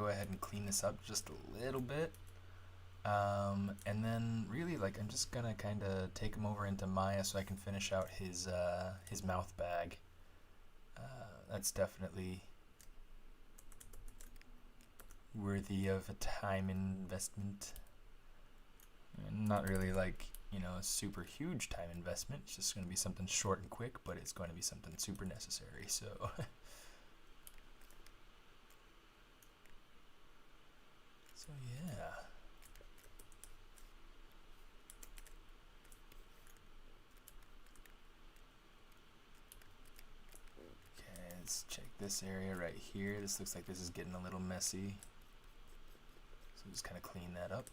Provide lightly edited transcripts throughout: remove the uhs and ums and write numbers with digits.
go ahead and clean this up just a little bit. And then really, like, I'm just gonna kind of take him over into Maya so I can finish out his mouth bag. That's definitely worthy of a time investment. Not really like, you know, a super huge time investment. It's just going to be something short and quick, but it's going to be something super necessary. So so yeah. Okay, let's check this area right here. This looks like this is getting a little messy. So just kind of clean that up.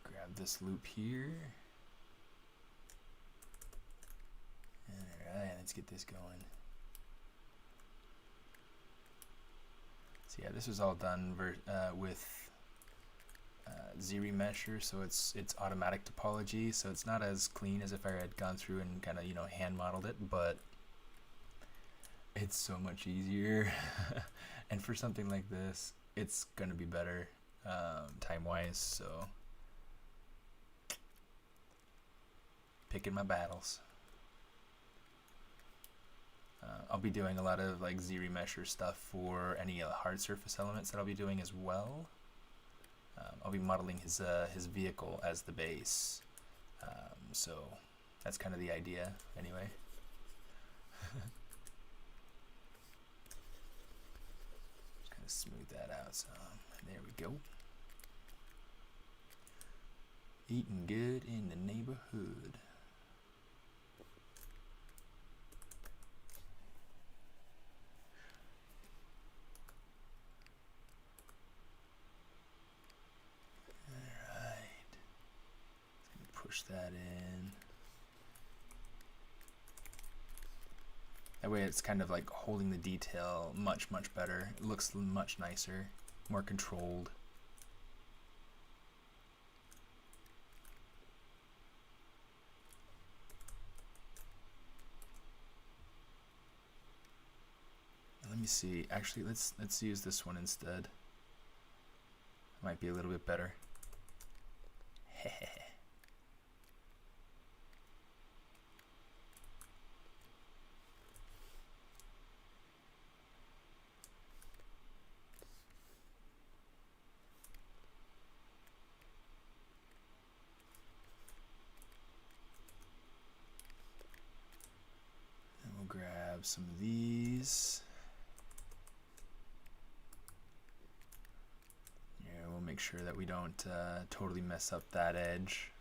Grab this loop here. Alright, let's get this going. So yeah, this was all done with Z-Remesher, so it's automatic topology, so it's not as clean as if I had gone through and kind of, you know, hand modeled it, but it's so much easier. And for something like this, it's gonna be better time-wise, so picking my battles. I'll be doing a lot of like Z-Remesher stuff for any hard surface elements that I'll be doing as well. I'll be modeling his vehicle as the base, so that's kind of the idea anyway. Just kind of smooth that out some. There we go. Eating good in the neighborhood. Push that in. That way it's kind of like holding the detail much better. It looks much nicer, more controlled. Let me see. Actually, let's use this one instead. Might be a little bit better. And we'll grab some of these. We'll make sure that we don't totally mess up that edge.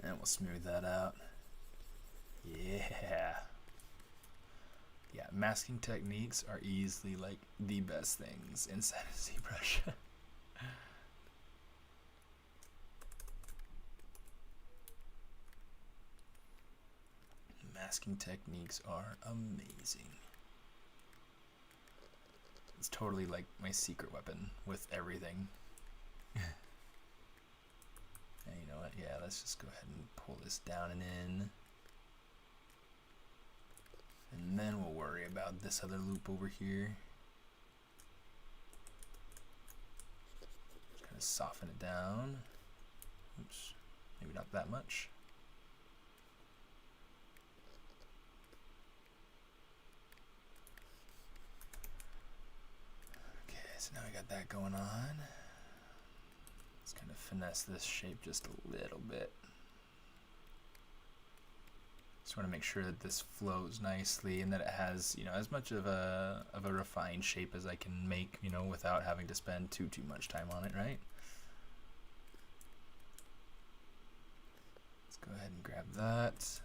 And we'll smooth that out. Yeah. Yeah, masking techniques are easily like the best things inside of ZBrush. Masking techniques are amazing. It's totally like my secret weapon with everything. And you know what? Yeah, let's just go ahead and pull this down and in. And then we'll worry about this other loop over here. Just kind of soften it down. Oops, maybe not that much. So now we got that going on. Let's kind of finesse this shape just a little bit. Just want to make sure that this flows nicely and that it has, you know, as much of a refined shape as I can make, you know, without having to spend too much time on it, right? Let's go ahead and grab that.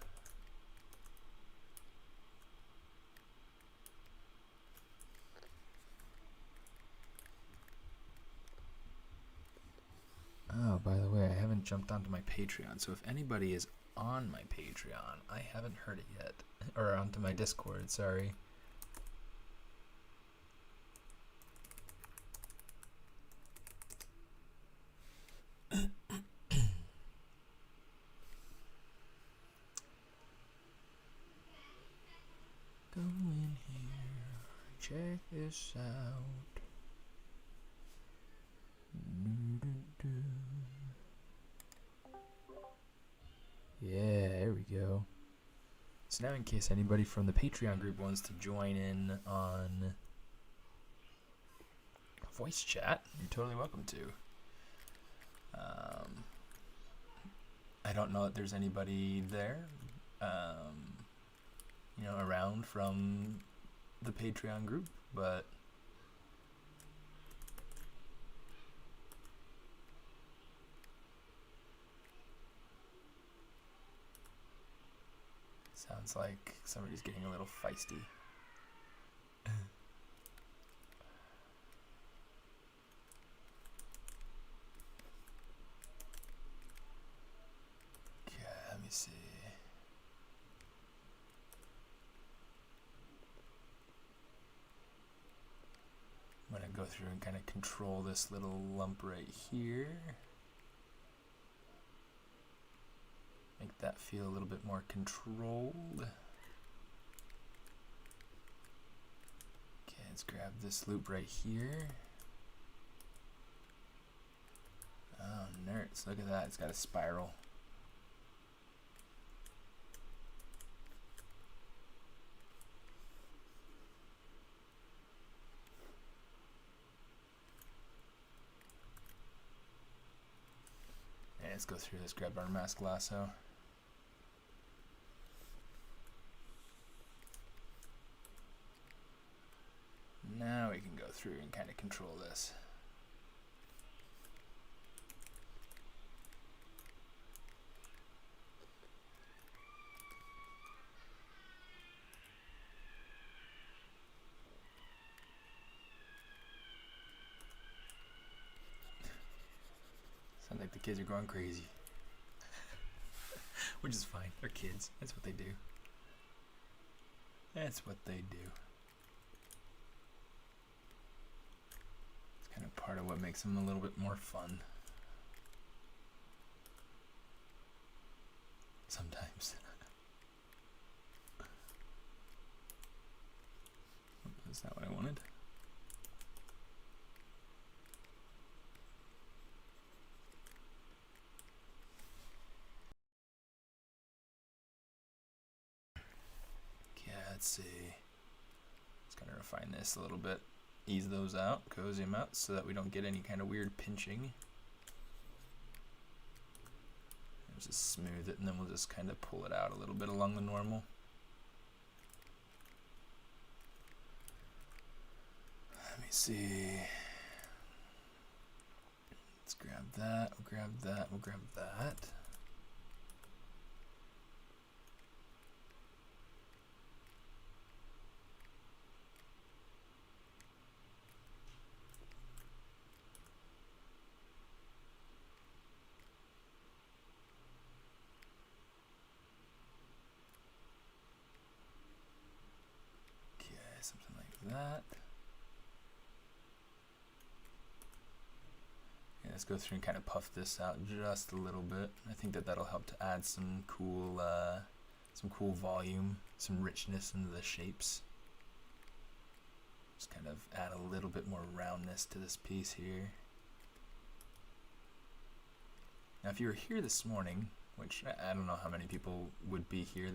Oh, by the way, I haven't jumped onto my Patreon, so if anybody is on my Patreon. I haven't heard it yet. Or onto my Discord, sorry. Go in here, check this out. Yeah, there we go. So now in case anybody from the Patreon group wants to join in on voice chat, you're totally welcome to. I don't know if there's anybody there, around from the Patreon group, but sounds like somebody's getting a little feisty. Okay, let me see. I'm going to go through and kind of control this little lump right here. Make that feel a little bit more controlled. Okay, let's grab this loop right here. Oh, nerds, look at that, it's got a spiral. And let's go through this, grab our mask lasso. Now we can go through and kind of control this. Sounds like the kids are going crazy. Which is fine, they're kids, that's what they do. That's what they do. Kind of part of what makes them a little bit more fun. Sometimes. That's not what I wanted. Okay, let's see. Let's kind of refine this a little bit. Ease those out, cozy them out, so that we don't get any kind of weird pinching. Just smooth it, and then we'll just kind of pull it out a little bit along the normal. Let me see. Let's grab that, we'll grab that, we'll grab that. Something like that. Yeah, let's go through and kind of puff this out just a little bit. I think that that'll help to add some cool volume, some richness into the shapes. Just kind of add a little bit more roundness to this piece here. Now, if you were here this morning, which I don't know how many people would be here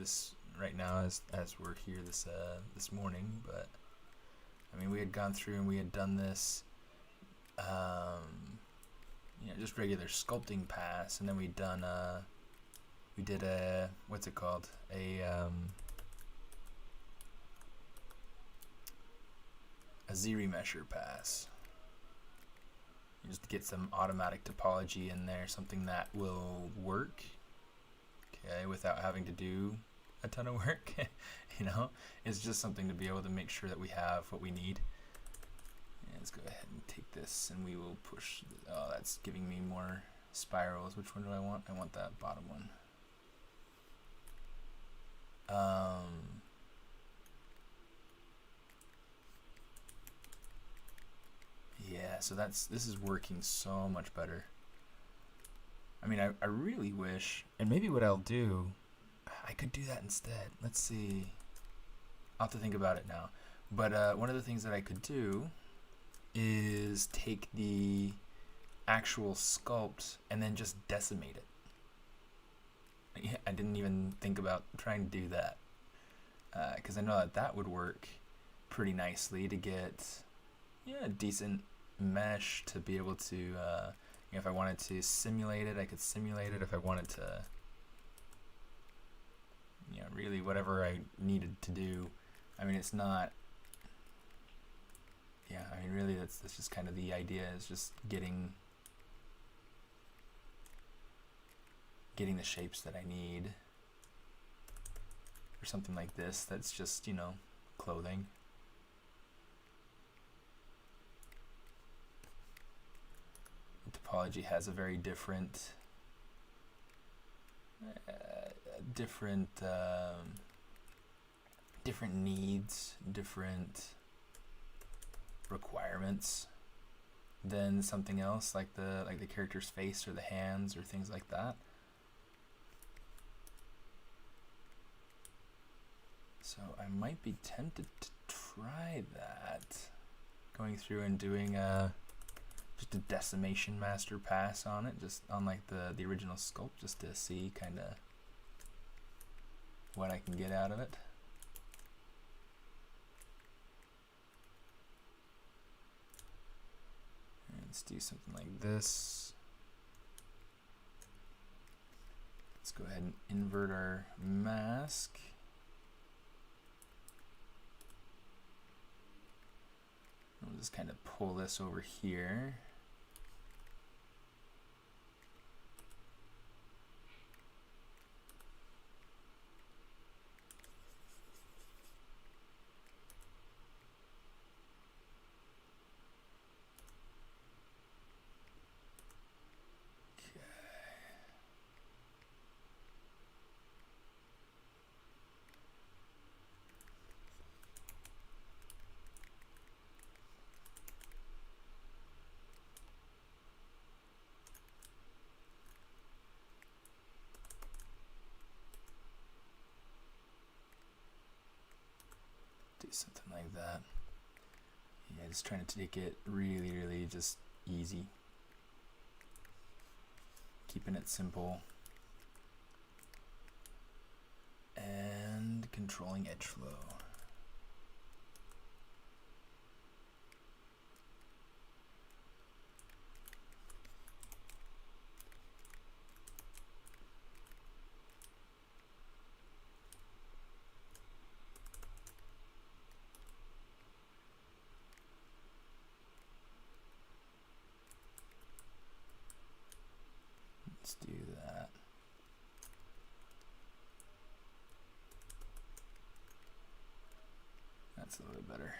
right now as we're here this morning, but I mean, we had gone through and we had done this just regular sculpting pass, and then we did a what's it called, a Z-remesher pass, just to get some automatic topology in there, something that will work, okay, without having to do a ton of work. It's just something to be able to make sure that we have what we need. And let's go ahead and take this, and we will push. Oh, that's giving me more spirals. Which one do I want? I want that bottom one. Yeah, so this is working so much better. I mean, I really wish, and maybe what I'll do, I could do that instead. Let's see. I'll have to think about it now. But one of the things that I could do is take the actual sculpt and then just decimate it. I didn't even think about trying to do that, because I know that that would work pretty nicely to get a decent mesh to be able to, if I wanted to simulate it, I could simulate it. If I wanted to, really whatever I needed to do. I mean, it's not, I mean, really that's just kind of the idea, is just getting the shapes that I need for something like this. That's just, clothing. Topology has a very different different needs, different requirements than something else like the character's face or the hands or things like that. So I might be tempted to try that, going through and doing just a decimation master pass on it, just on like the original sculpt, just to see kind of what I can get out of it. And let's do something like this. Let's go ahead and invert our mask. I'll just kind of pull this over here. Something like that. Yeah, just trying to take it really just easy, keeping it simple and controlling edge flow. Let's do that. That's a little bit better.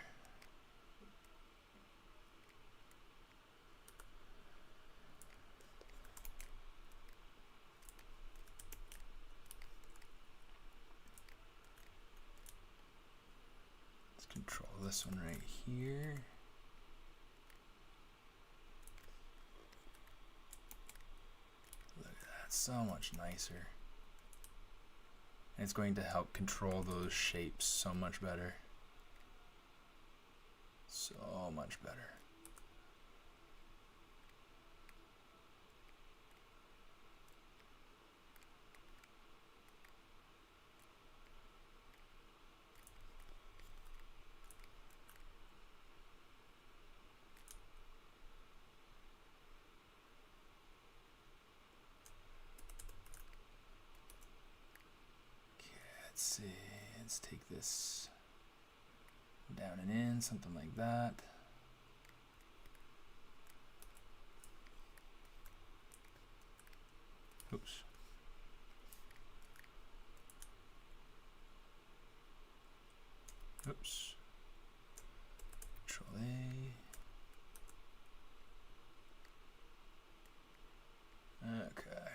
Let's control this one right here. So much nicer. And it's going to help control those shapes so much better. So much better. Let's see, let's take this down and in, something like that. Oops. Oops. Control A. Okay.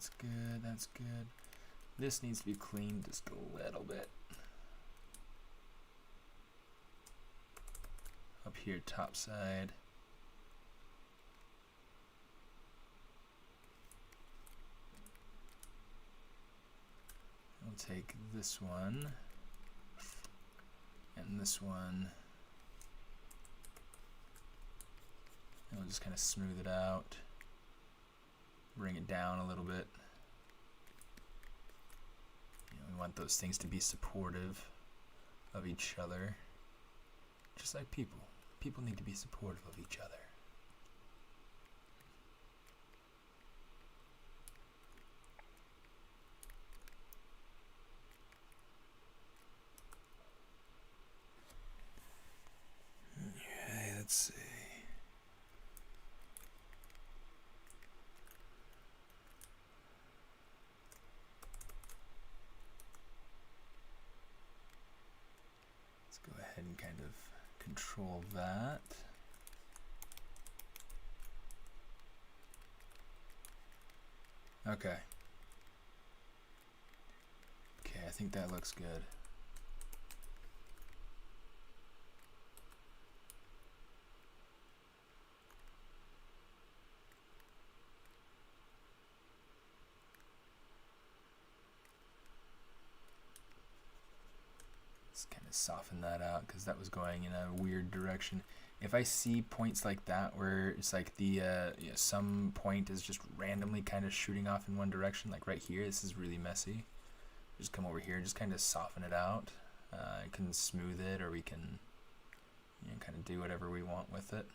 That's good, that's good. This needs to be cleaned just a little bit. Up here, top side. We'll take this one and this one, and we'll just kind of smooth it out, bring it down a little bit. We want those things to be supportive of each other, just like people. People need to be supportive of each other. Okay, let's see. Let's go ahead and kind of control that. Okay. Okay, I think that looks good. Let's kind of soften that out because that was going in a weird direction. If I see points like that where it's like the some point is just randomly kind of shooting off in one direction, like right here, this is really messy. Just come over here and just kind of soften it out. I can smooth it, or we can kind of do whatever we want with it.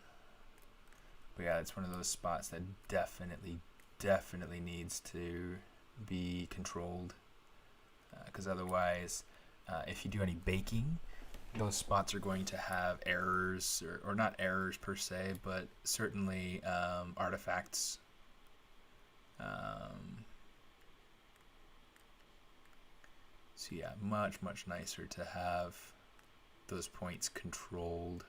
But yeah, it's one of those spots that definitely needs to be controlled, because otherwise, if you do any baking, those spots are going to have errors, or not errors per se, but certainly artifacts. So yeah, much nicer to have those points controlled.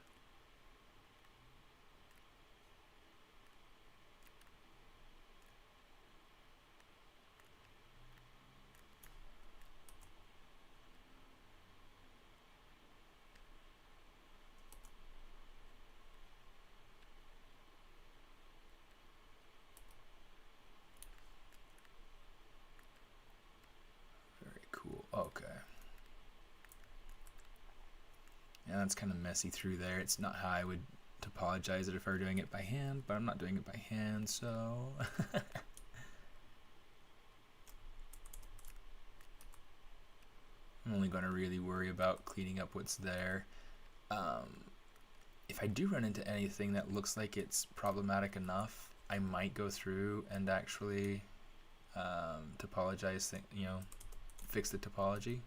Okay. Yeah, that's kind of messy through there. It's not how I would topologize it if I were doing it by hand, but I'm not doing it by hand, so... I'm only going to really worry about cleaning up what's there. If I do run into anything that looks like it's problematic enough, I might go through and actually topologize, fix the topology.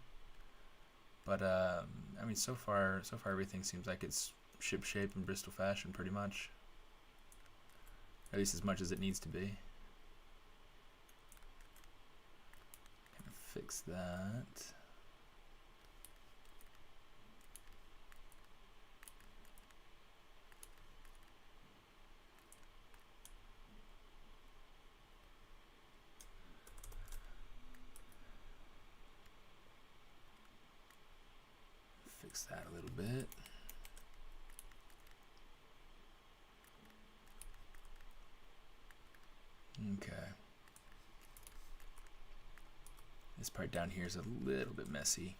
But I mean, so far everything seems like it's ship shape and Bristol fashion pretty much. At least as much as it needs to be. Kind of fix that. Fix that a little bit. Okay. This part down here is a little bit messy.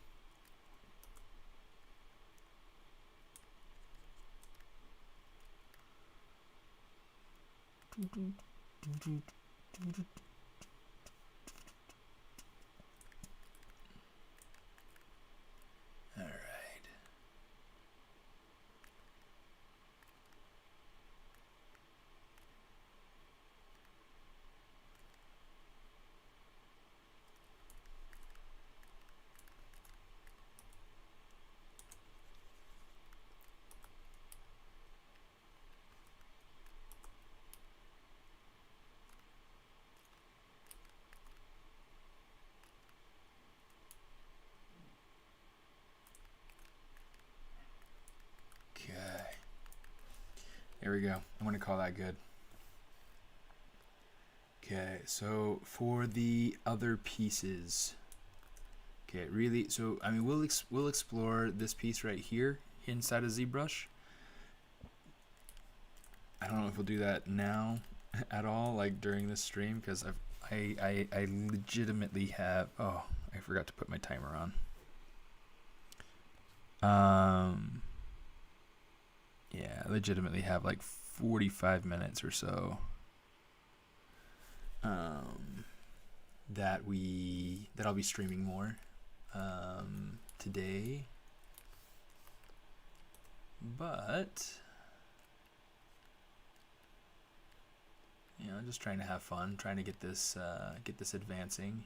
All right. There we go. I'm going to call that good. Okay, so for the other pieces, okay, really, so I mean, we'll explore this piece right here inside of ZBrush. I don't know if we'll do that now at all, like during this stream, because I legitimately have, oh, I forgot to put my timer on. Yeah, I legitimately have like 45 minutes or so that I'll be streaming more today, but you know, just trying to have fun, trying to get this advancing.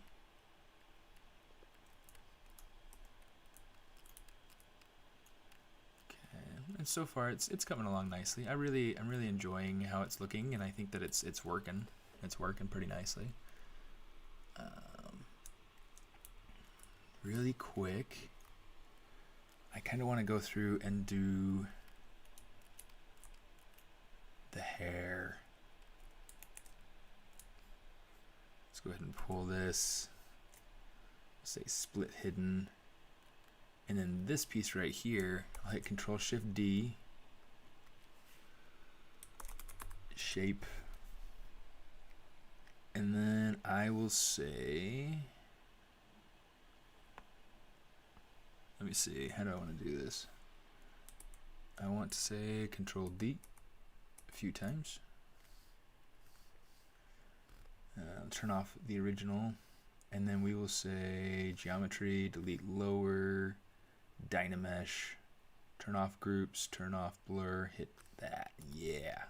And so far it's coming along nicely. I'm really enjoying how it's looking, and I think that it's working. It's working pretty nicely. Really quick, I kind of want to go through and do the hair. Let's go ahead and pull this. Say split hidden. And then this piece right here, I'll hit Control-Shift-D, shape, and then I will say, let me see, how do I want to do this? I want to say Control-D a few times. Turn off the original, and then we will say Geometry, delete lower, Dynamesh, turn off groups, turn off blur, hit that, yeah.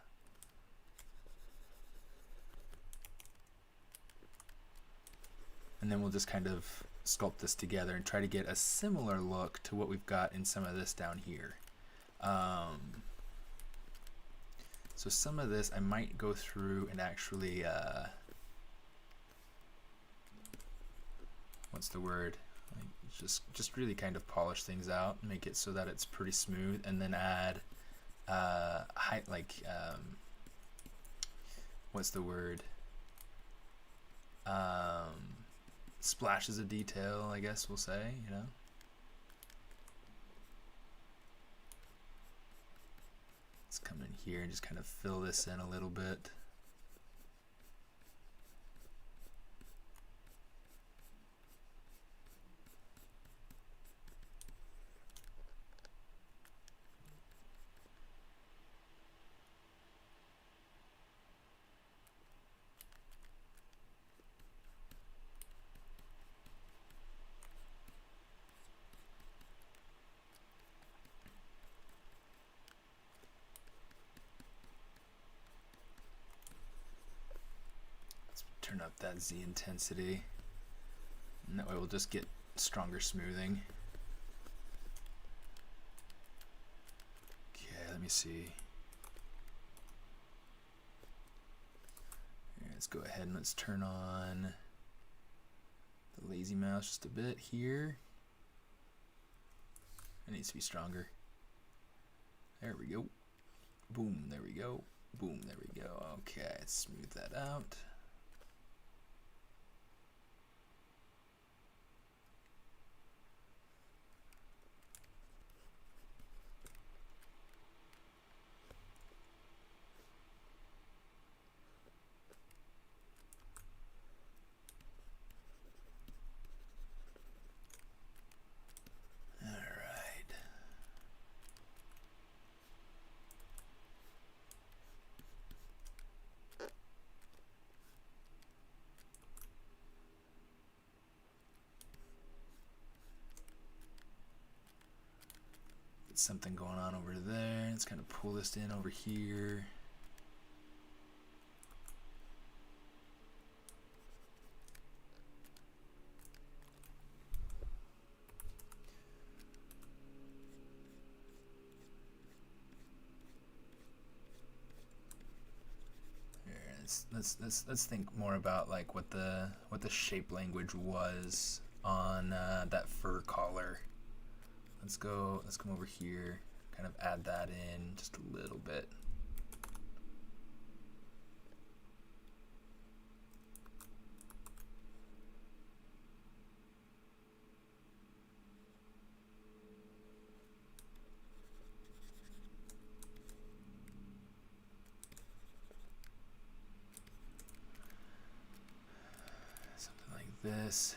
And then we'll just kind of sculpt this together and try to get a similar look to what we've got in some of this down here. So some of this I might go through and actually, what's the word? Like just really kind of polish things out, make it so that it's pretty smooth, and then add what's the word? Splashes of detail, I guess we'll say, you know. Let's come in here and just kind of fill this in a little bit. Turn up that Z intensity, and that way we'll just get stronger smoothing. Okay, let me see. Here, let's go ahead and let's turn on the lazy mouse just a bit here. It needs to be stronger. There we go. Boom, there we go. Boom, there we go. Okay, let's smooth that out. Something going on over there. Let's kind of pull this in over here. Let's think more about like what the shape language was on that fur collar. Let's come over here, kind of add that in just a little bit. this.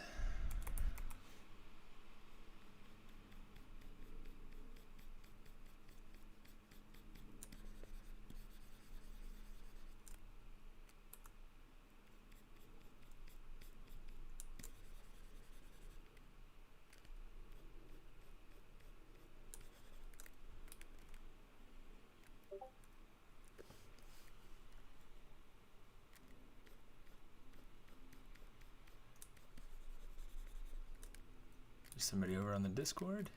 Somebody over on the Discord?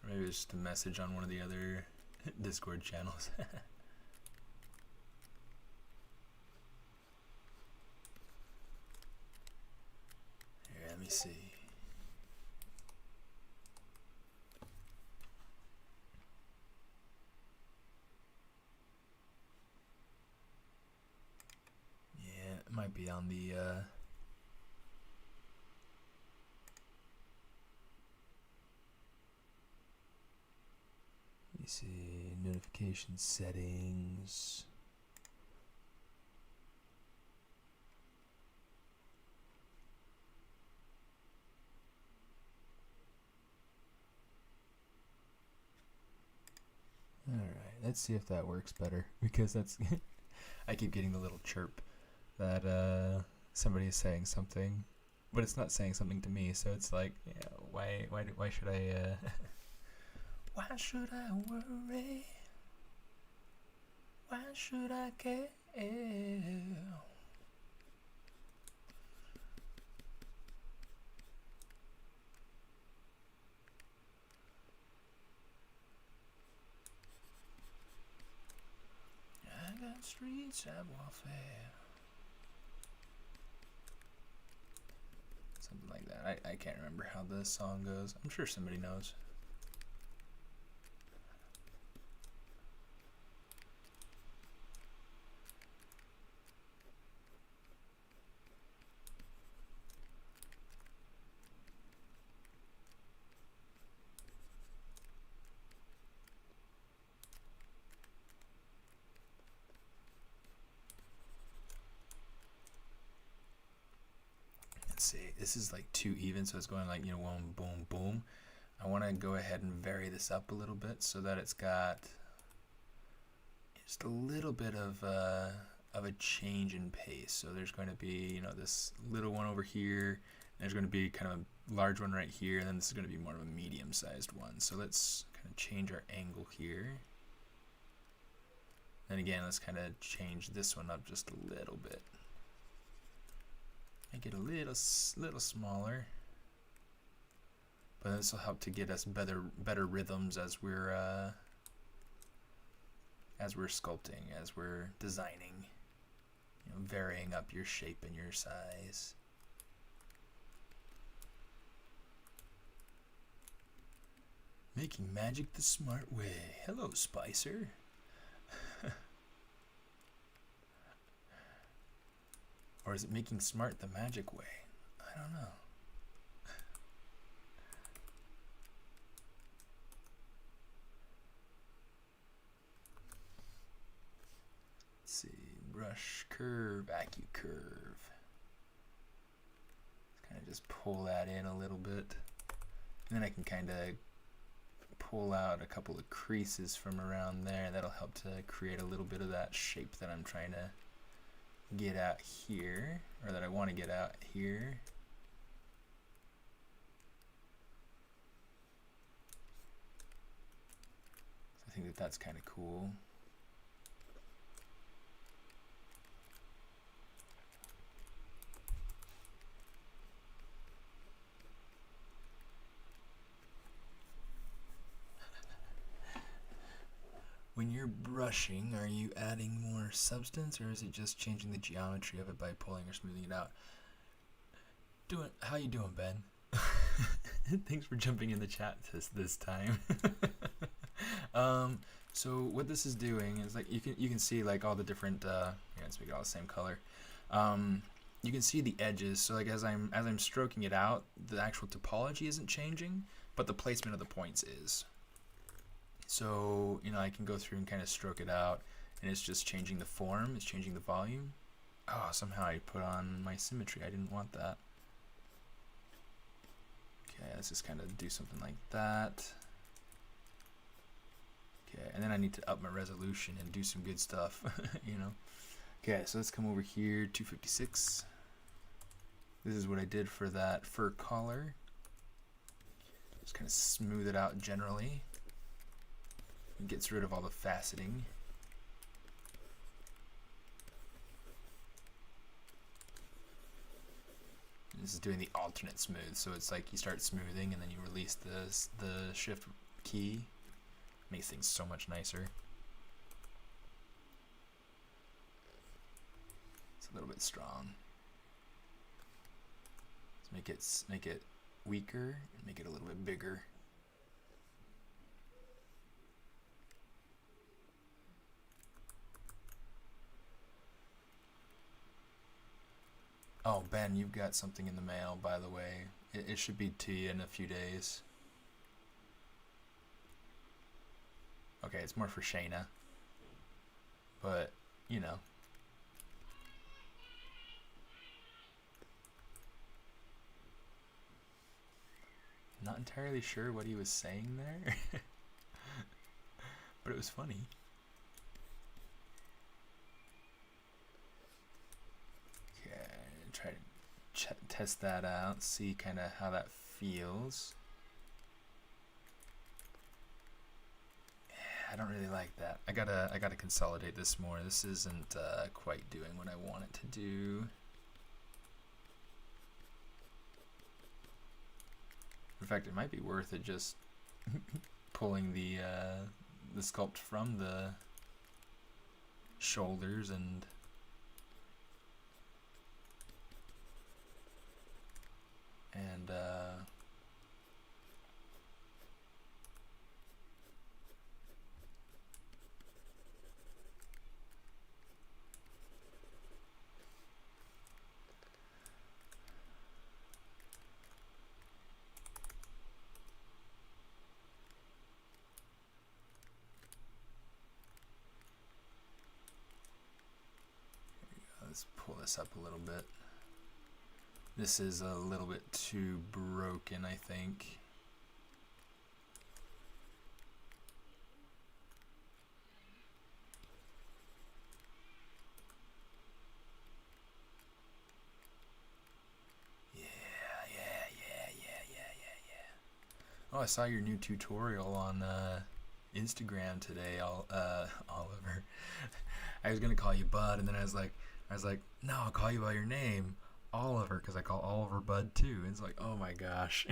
Or maybe it's just a message on one of the other Discord channels. Here, let me see. Yeah, it might be on the let me see, notification settings. All right, let's see if that works better, because that's I keep getting the little chirp that somebody is saying something, but it's not saying something to me, so it's like, yeah, why should I why should I worry? Why should I care? I got streets of warfare. Something like that. I can't remember how the song goes. I'm sure somebody knows. See, this is like too even, so it's going like, you know, boom, boom, boom. I want to go ahead and vary this up a little bit so that it's got just a little bit of a change in pace. So there's going to be, you know, this little one over here, and there's going to be kind of a large one right here, and then this is going to be more of a medium-sized one. So let's kind of change our angle here. And again, let's kind of change this one up just a little bit. Make it a little smaller, but this will help to get us better rhythms as we're sculpting, as we're designing, you know, varying up your shape and your size. Making magic the smart way. Hello, Spicer. Or is it making smart the magic way? I don't know. Let's see, brush, curve, AccuCurve. Let's kind of just pull that in a little bit. And then I can kind of pull out a couple of creases from around there. That'll help to create a little bit of that shape that I'm trying to get out here, or that I want to get out here. So I think that that's kind of cool. When you're brushing, are you adding more substance, or is it just changing the geometry of it by pulling or smoothing it out? How you doing, Ben? Thanks for jumping in the chat this time. So what this is doing is, like, you can see like all the different here, let's make it all the same color. You can see the edges. So like as I'm stroking it out, the actual topology isn't changing, but the placement of the points is. So, you know, I can go through and kind of stroke it out, and it's just changing the form, it's changing the volume. Oh, somehow I put on my symmetry. I didn't want that. Okay, let's just kind of do something like that. Okay, and then I need to up my resolution and do some good stuff, you know. Okay, so let's come over here, 256. This is what I did for that fur collar. Just kind of smooth it out generally. It gets rid of all the faceting. This is doing the alternate smooth, so it's like you start smoothing and then you release the shift key. Makes things so much nicer. It's a little bit strong. Let's make it weaker and make it a little bit bigger. Oh, Ben, you've got something in the mail, by the way. It should be to you in a few days. Okay, it's more for Shayna. But, you know. Not entirely sure what he was saying there. But it was funny. Try to test that out, see kind of how that feels. I don't really like that. I gotta consolidate this more. This isn't quite doing what I want it to do. In fact, it might be worth it just pulling the sculpt from the shoulders and let's pull this up a little bit. This is a little bit too broken, I think. Yeah. Oh, I saw your new tutorial on Instagram today, Oliver. I was gonna call you Bud, and then I was like, no, I'll call you by your name, Oliver, because I call Oliver Bud too. And it's like, oh my gosh.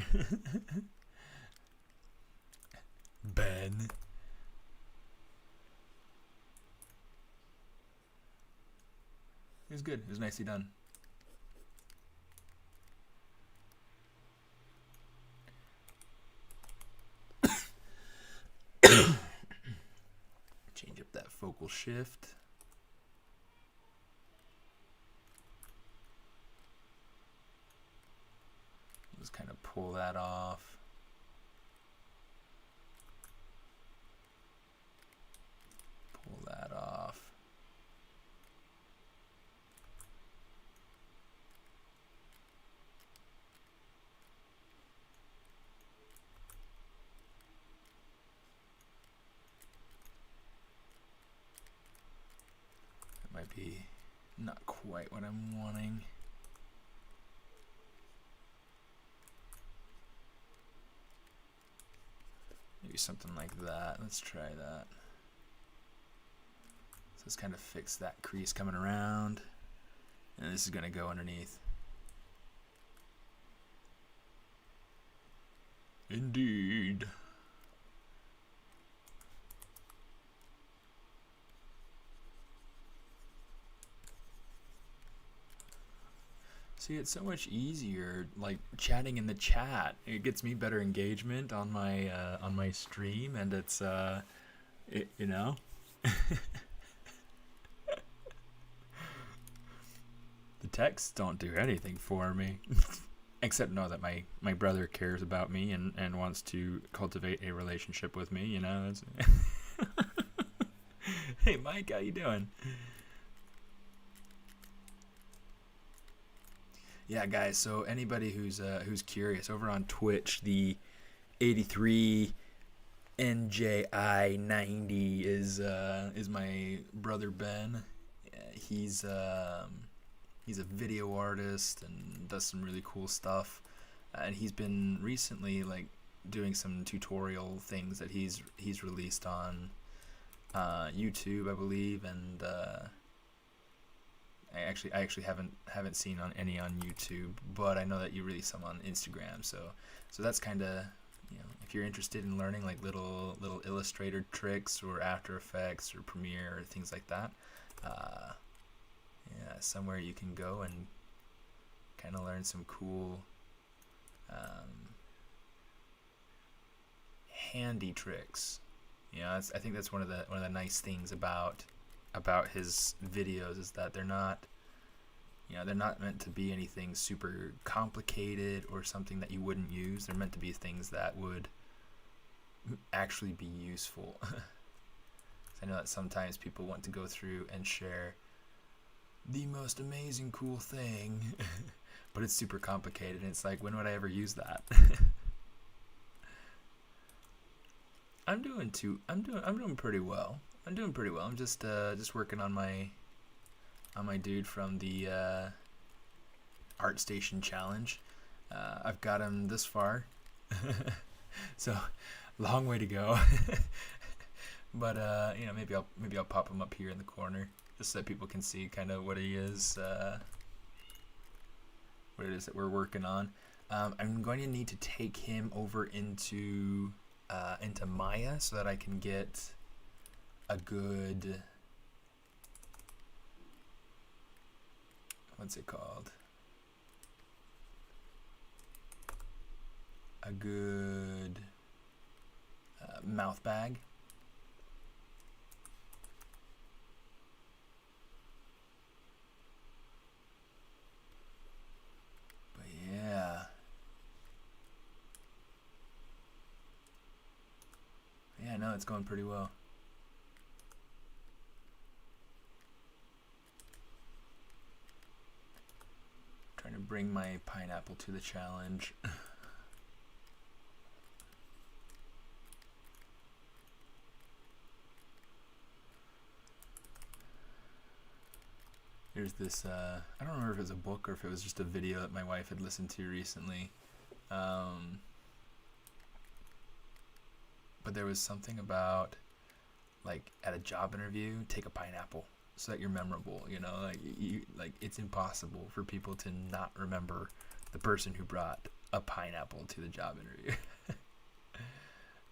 Ben. It was good. It was nicely done. Change up that focal shift. Just kind of pull that off. Pull that off. That might be not quite what I'm wanting. Maybe something like that. Let's try that. So let's kind of fix that crease coming around. And this is going to go underneath. Indeed. See, it's so much easier, like chatting in the chat. It gets me better engagement on my stream, and it's you know. The texts don't do anything for me, except know that my brother cares about me and wants to cultivate a relationship with me. You know. Hey, Mike, how you doing? Yeah, guys. So anybody who's curious, over on Twitch, the 83 NJI90 is my brother Ben. He's he's a video artist and does some really cool stuff. And he's been recently like doing some tutorial things that he's released on YouTube, I believe, and I actually haven't seen on any on YouTube, but I know that you release some on Instagram. So that's kind of, if you're interested in learning like little Illustrator tricks or After Effects or Premiere or things like that, yeah, somewhere you can go and kind of learn some cool handy tricks. I think that's one of the nice things about his videos is that they're not meant to be anything super complicated or something that you wouldn't use. They're meant to be things that would actually be useful. I know that sometimes people want to go through and share the most amazing cool thing, but it's super complicated, and it's like, when would I ever use that? I'm doing pretty well. I'm just working on my dude from the Art Station Challenge. I've got him this far, so long way to go. But maybe I'll pop him up here in the corner just so that people can see kind of what he is, what it is that we're working on. I'm going to need to take him over into Maya so that I can get a good, what's it called? A good mouth bag. But yeah. Yeah, no, it's going pretty well. Trying to bring my pineapple to the challenge. There's this, I don't remember if it was a book or if it was just a video that my wife had listened to recently. But there was something about, like, at a job interview, take a pineapple so that you're memorable. Like it's impossible for people to not remember the person who brought a pineapple to the job interview.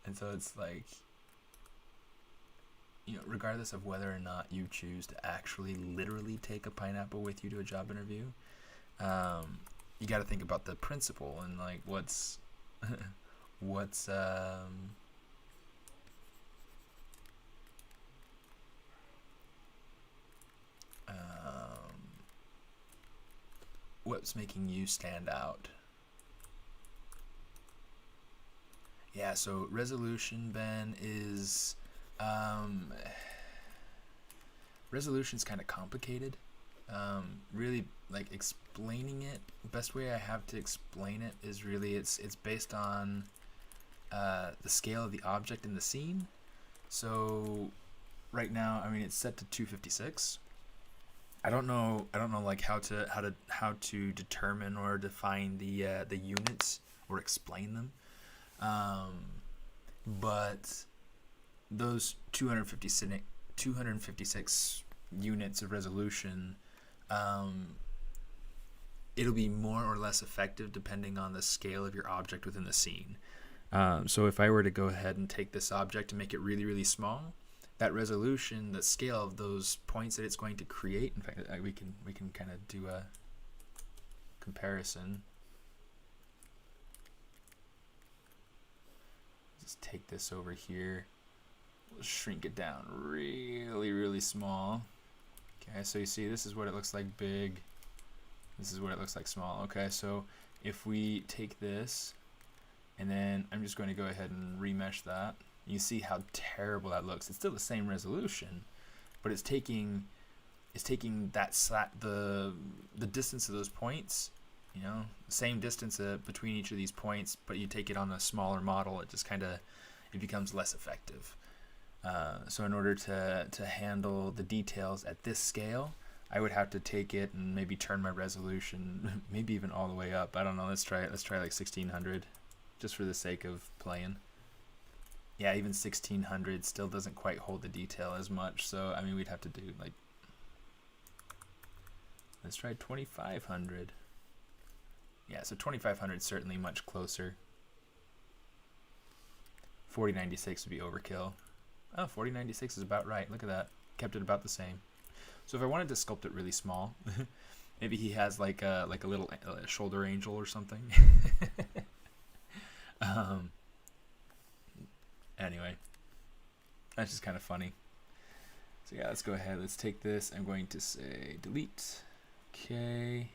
And so it's like, regardless of whether or not you choose to actually literally take a pineapple with you to a job interview, you got to think about the principle and like what's making you stand out. Yeah, so resolution, Ben, is resolution's kind of complicated. Really, like, explaining it, best way I have to explain it is really it's based on the scale of the object in the scene. So right now, I mean, it's set to 256. I don't know like how to determine or define the units or explain them. But those 256 units of resolution, it'll be more or less effective depending on the scale of your object within the scene. So if I were to go ahead and take this object and make it really, really small, that resolution, the scale of those points that it's going to create, in fact, we can kind of do a comparison. Just take this over here. We'll shrink it down really, really small. Okay, so you see this is what it looks like big. This is what it looks like small. Okay, so if we take this, and then I'm just going to go ahead and remesh that. You see how terrible that looks. It's still the same resolution, but it's taking that the distance of those points you know, same distance between each of these points, but you take it on a smaller model, it just kind of, it becomes less effective. So in order to handle the details at this scale, I would have to take it and maybe turn my resolution maybe even all the way up. I don't know. Let's try like 1600 just for the sake of playing. Yeah, even 1600 still doesn't quite hold the detail as much. So I mean, we'd have to do like, let's try 2500. Yeah, so 2500 is certainly much closer. 4096 would be overkill. Oh, 4096 is about right. Look at that. Kept it about the same. So if I wanted to sculpt it really small, maybe he has like a little shoulder angel or something. Anyway, that's just kind of funny. So yeah, let's go ahead. Let's take this. I'm going to say delete. Okay.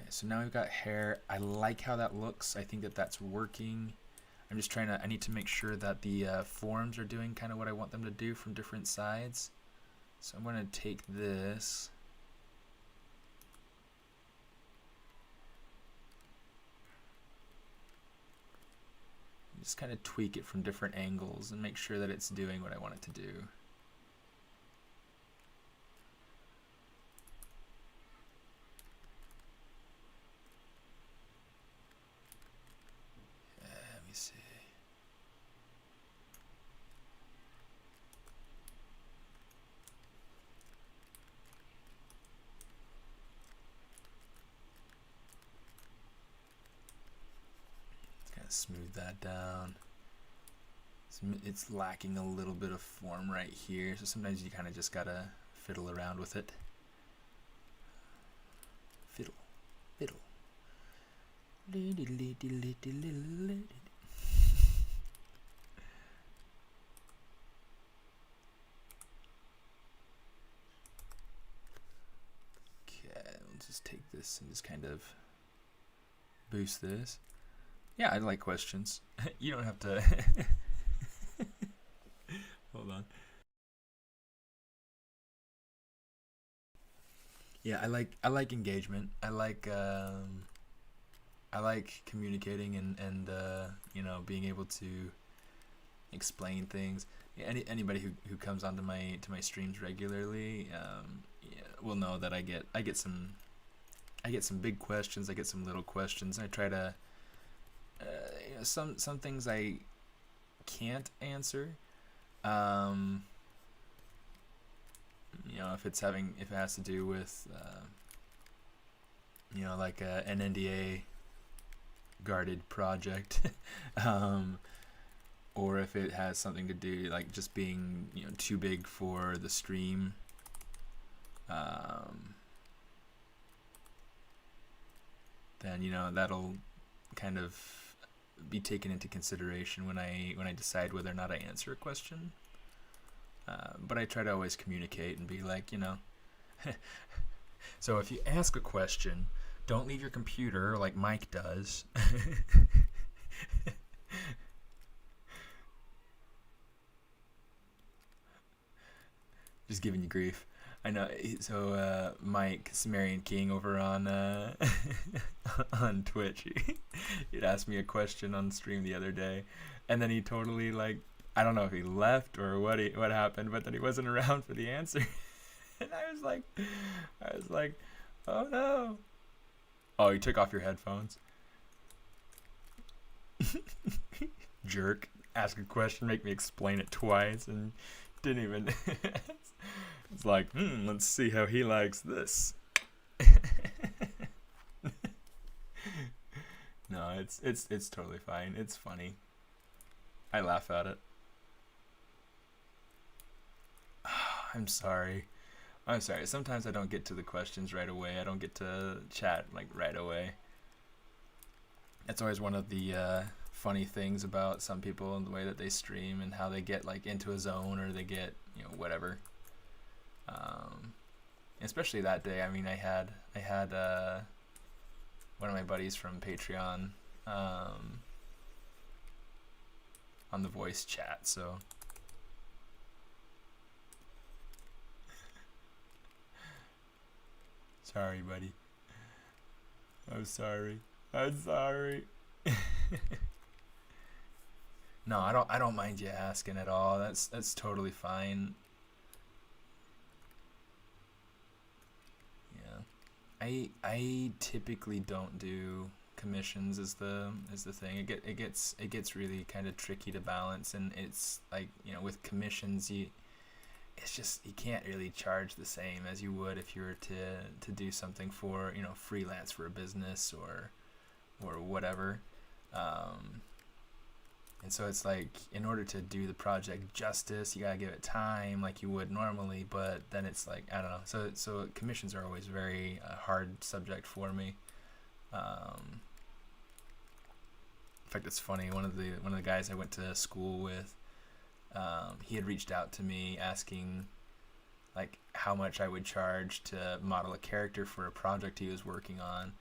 So now we've got hair. I like how that looks. I think that that's working. I'm just trying to, I need to make sure that the forms are doing kind of what I want them to do from different sides. So I'm going to take this. Just kind of tweak it from different angles and make sure that it's doing what I want it to do. See. Let's kind of smooth that down. It's lacking a little bit of form right here, so sometimes you kind of just gotta fiddle around with it. Fiddle, fiddle. Just take this and just kind of boost this. Yeah, I like questions. You don't have to. Hold on. Yeah, I like engagement. I like communicating and you know, being able to explain things. Yeah, anybody who comes onto my streams regularly yeah, will know that I get some big questions, I get some little questions. I try to you know, some things I can't answer. You know, if it has to do with you know, like an NDA guarded project, or if it has something to do like just being, you know, too big for the stream. Then, you know, that'll kind of be taken into consideration when I decide whether or not I answer a question. But I try to always communicate and be like, you know, so if you ask a question, don't leave your computer like Mike does. Just giving you grief. I know. So Mike Sumerian King over on on Twitch, he'd asked me a question on stream the other day, and then he totally, like, I don't know if he left or what happened, but then he wasn't around for the answer. And I was like, oh no. Oh, you took off your headphones. Jerk. Ask a question, make me explain it twice, and didn't even. It's like, let's see how he likes this. No, it's totally fine. It's funny. I laugh at it. I'm sorry. Sometimes I don't get to the questions right away. I don't get to chat like right away. That's always one of the funny things about some people and the way that they stream and how they get like into a zone, or they get, you know, whatever. Especially that day. I mean, I had one of my buddies from Patreon on the voice chat, so Sorry, buddy. I'm sorry. I'm sorry. No, I don't mind you asking at all. That's totally fine. Yeah. I typically don't do commissions is the thing. It gets really kind of tricky to balance, and it's like, with commissions it's just you can't really charge the same as you would if you were to do something for, freelance for a business or whatever. And so it's like, in order to do the project justice, you gotta give it time like you would normally, but then it's like, I don't know. So commissions are always very hard subject for me. In fact, it's funny. One of the guys I went to school with, he had reached out to me asking like how much I would charge to model a character for a project he was working on,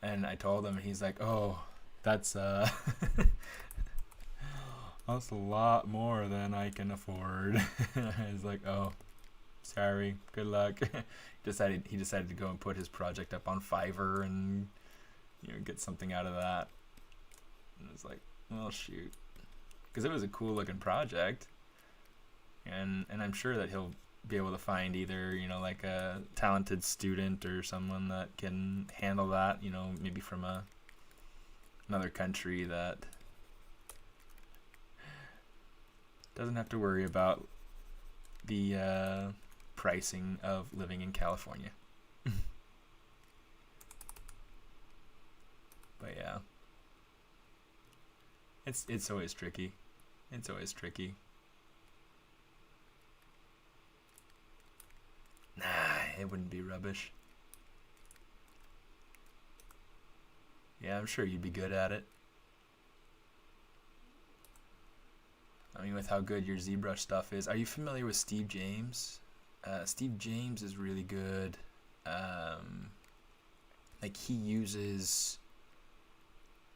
and I told him, and he's like, "Oh, that's that's a lot more than I can afford." I was like, "Oh, sorry, good luck." He decided to go and put his project up on Fiverr and get something out of that. And I was like, well, shoot, because it was a cool looking project, and I'm sure that he'll be able to find either like a talented student or someone that can handle that, maybe from another country that doesn't have to worry about the pricing of living in California. But yeah, it's always tricky. It's always tricky. Nah, it wouldn't be rubbish. Yeah, I'm sure you'd be good at it. I mean, with how good your ZBrush stuff is. Are you familiar with Steve James? Steve James is really good. Like, he uses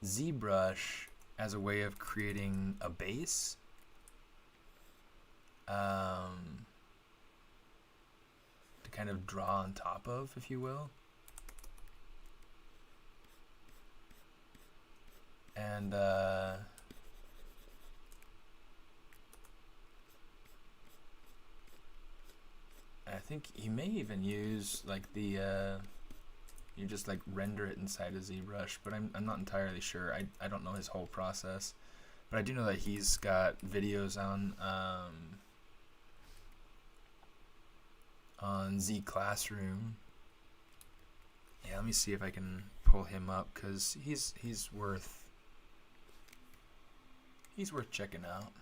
ZBrush as a way of creating a base. To kind of draw on top of, if you will. And I think he may even use like you just like render it inside of ZBrush, but I'm not entirely sure. I don't know his whole process, but I do know that he's got videos on Z Classroom. Yeah, let me see if I can pull him up, because he's worth checking out.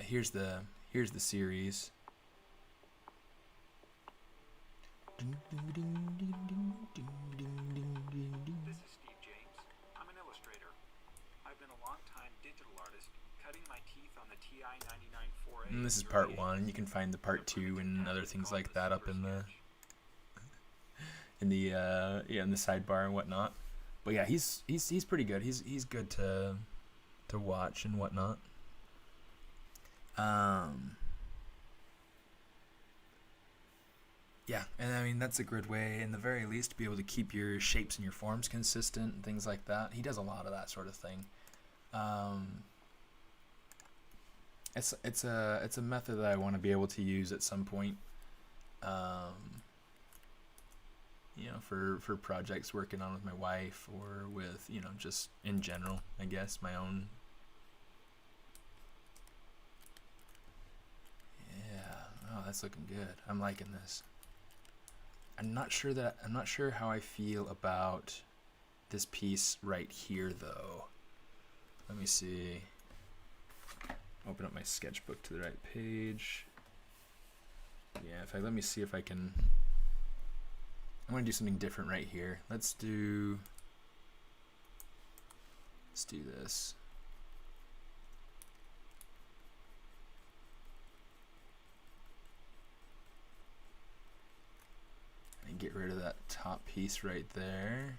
Here's the series. This is Steve James. I'm an illustrator. I've been a long-time digital artist, cutting my teeth on the TI-99 4A. And this is part 1. You can find the part 2 and other things like that up in the sidebar and whatnot. But yeah, he's pretty good. He's good to watch and whatnot. Yeah, and I mean, that's a good way, in the very least, to be able to keep your shapes and your forms consistent and things like that. He does a lot of that sort of thing. It's a method that I want to be able to use at some point. For projects working on with my wife, or with, just in general, I guess, my own. Yeah, oh, that's looking good. I'm liking this. I'm not sure how I feel about this piece right here, though. Let me see. Open up my sketchbook to the right page. Yeah, let me see if I can. I want to do something different right here. Let's do this. get rid of that top piece right there.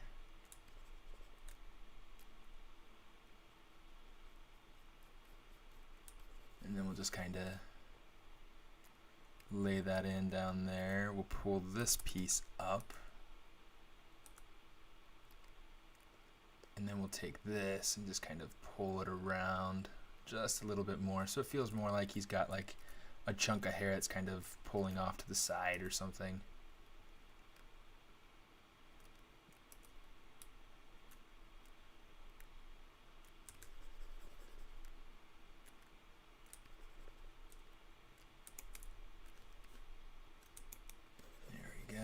And then we'll just kind of lay that in down there. We'll pull this piece up. And then we'll take this and just kind of pull it around just a little bit more. So it feels more like he's got like a chunk of hair that's kind of pulling off to the side or something. There we go.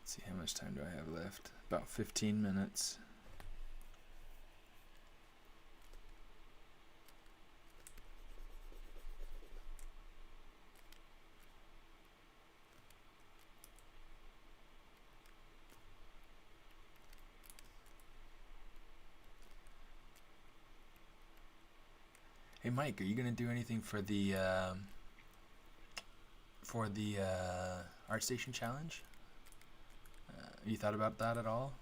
Let's see, how much time do I have left? About 15 minutes. Hey Mike, are you gonna do anything for the ArtStation challenge? You thought about that at all?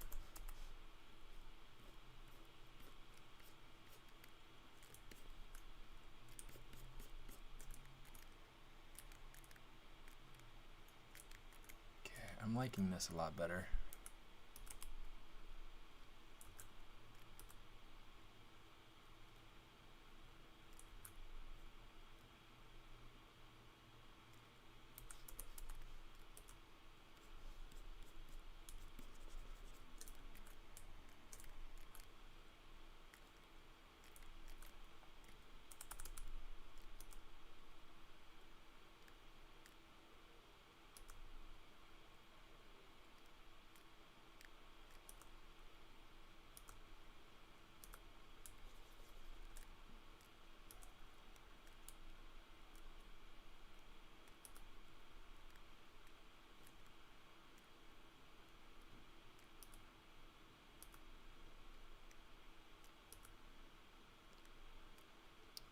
Okay, I'm liking this a lot better.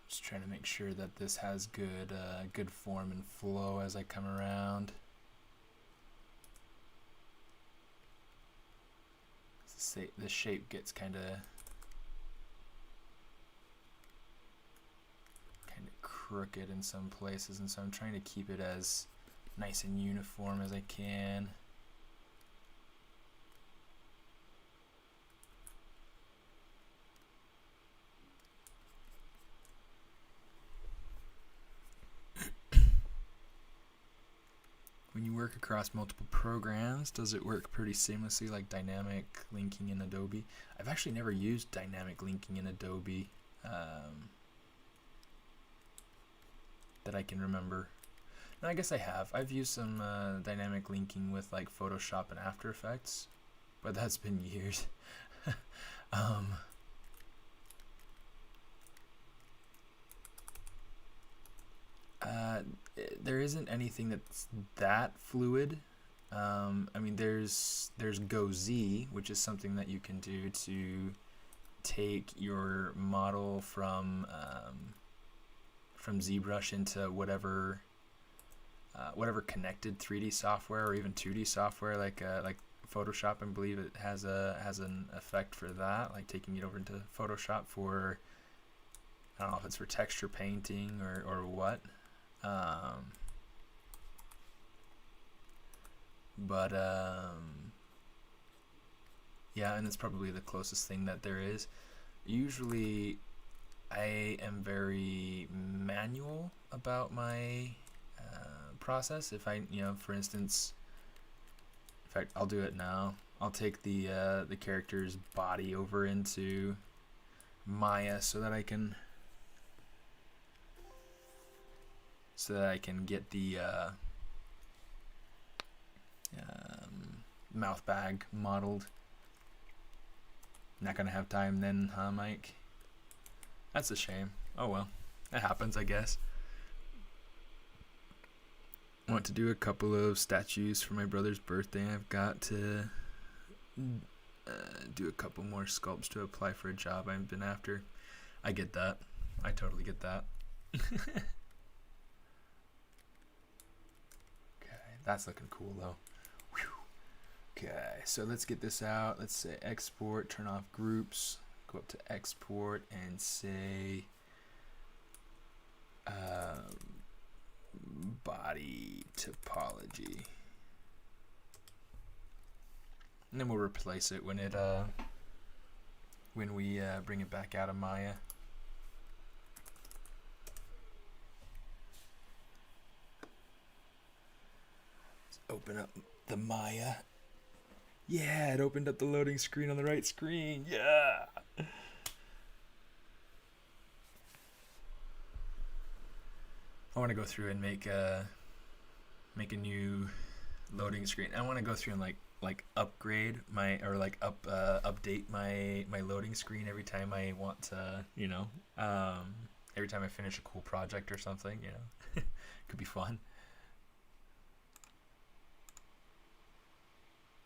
Just trying to make sure that this has good form and flow as I come around. The shape gets kind of crooked in some places, and so I'm trying to keep it as nice and uniform as I can. When you work across multiple programs, does it work pretty seamlessly like dynamic linking in Adobe? I've actually never used dynamic linking in Adobe that I can remember. No, I guess I have. I've used some dynamic linking with like Photoshop and After Effects, but that's been years. There isn't anything that's that fluid. I mean, there's GoZ, which is something that you can do to take your model from ZBrush into whatever connected 3D software or even 2D software, like Photoshop. I believe it has an effect for that, like taking it over into Photoshop for, I don't know if it's for texture painting or what. Yeah, and it's probably the closest thing that there is. Usually I am very manual about my process. If I, for instance, in fact, I'll do it now. I'll take the character's body over into Maya so that I can get the mouth bag modeled. Not gonna have time then, huh, Mike? That's a shame. Oh well, that happens, I guess. I want to do a couple of statues for my brother's birthday. I've got to do a couple more sculpts to apply for a job I've been after. I get that. I totally get that. Okay, that's looking cool though. Whew. Okay, so let's get this out. Let's say export, turn off groups, go up to export and say body topology. And then we'll replace it when we bring it back out of Maya. Let's open up the Maya. Yeah, it opened up the loading screen on the right screen. Yeah. I want to go through and make a new loading screen. I want to go through and like upgrade my update my loading screen every time I want to, every time I finish a cool project or something, could be fun.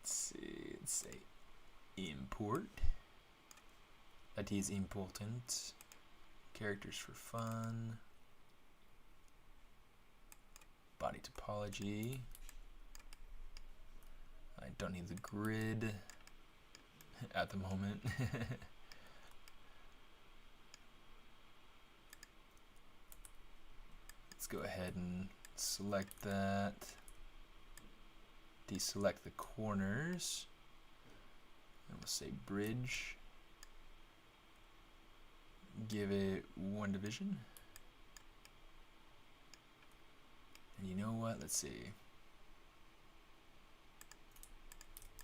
Let's say import. That is important. Characters for fun. Body topology. I don't need the grid at the moment. Let's go ahead and select that. Deselect the corners. And we'll say bridge. Give it one division. And you know what? Let's see.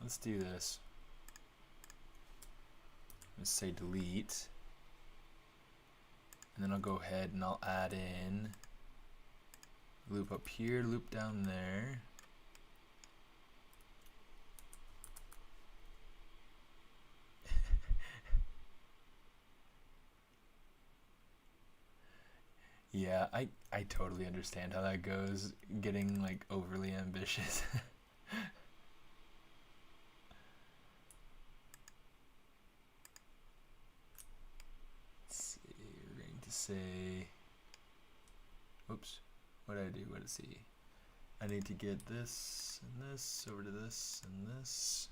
Let's do this. Let's say delete. And then I'll go ahead and I'll add in loop up here, loop down there. Yeah, I totally understand how that goes, getting like overly ambitious. Say, oops, what did I do? What did it see? I need to get this and this over to this and this.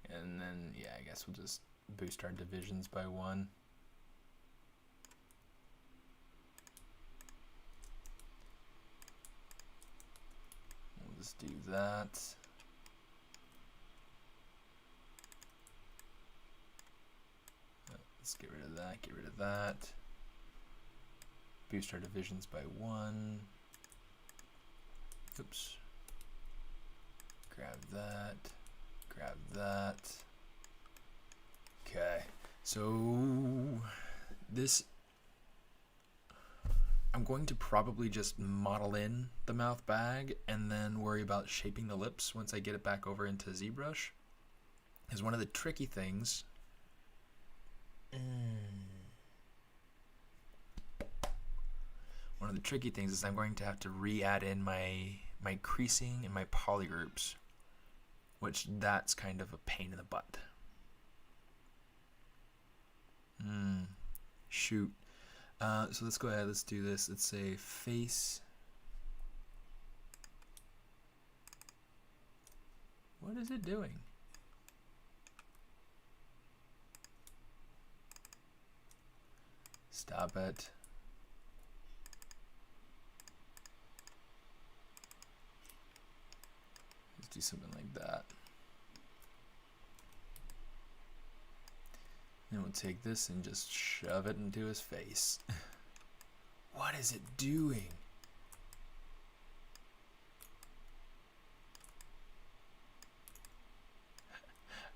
And then, yeah, I guess we'll just boost our divisions by 1. We'll just do that. Let's get rid of that, get rid of that. Boost our divisions by 1. Oops. Grab that. Grab that. Okay. So this, I'm going to probably just model in the mouth bag and then worry about shaping the lips once I get it back over into ZBrush. Because one of the tricky things is I'm going to have to re-add in my creasing and my polygroups, which that's kind of a pain in the butt. Shoot. So let's go ahead, let's do this. Let's say face. What is it doing? Stop it. Let's do something like that. And we'll take this and just shove it into his face. What is it doing?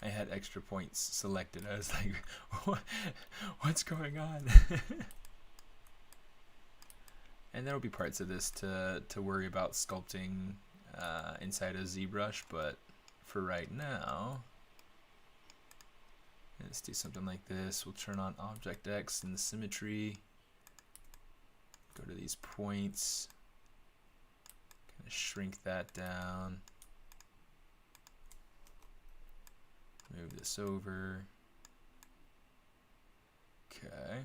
I had extra points selected. I was like, what's going on? And there will be parts of this to worry about sculpting inside of ZBrush, but for right now, let's do something like this. We'll turn on Object X and the symmetry. Go to these points. Shrink that down. Move this over. Okay.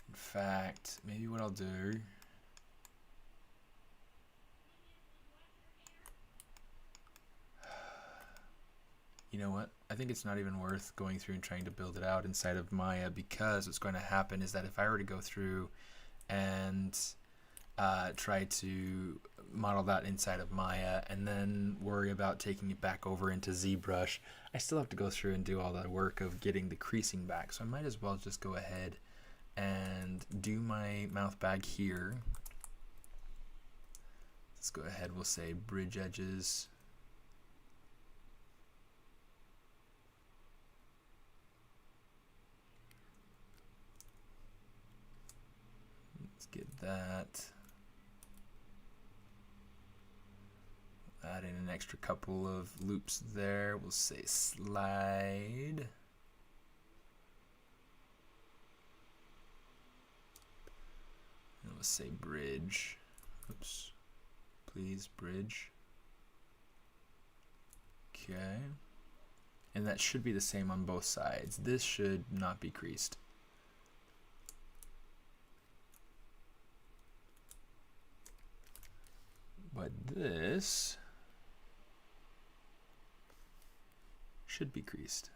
In fact, maybe what I'll do. You know what? I think it's not even worth going through and trying to build it out inside of Maya, because what's going to happen is that if I were to go through and try to model that inside of Maya and then worry about taking it back over into ZBrush, I still have to go through and do all the work of getting the creasing back. So I might as well just go ahead and do my mouth bag here. Let's go ahead, we'll say bridge edges. Let's get that. Add in an extra couple of loops there. We'll say slide. And we'll say bridge. Oops. Please, bridge. Okay. And that should be the same on both sides. This should not be creased. But this should be creased.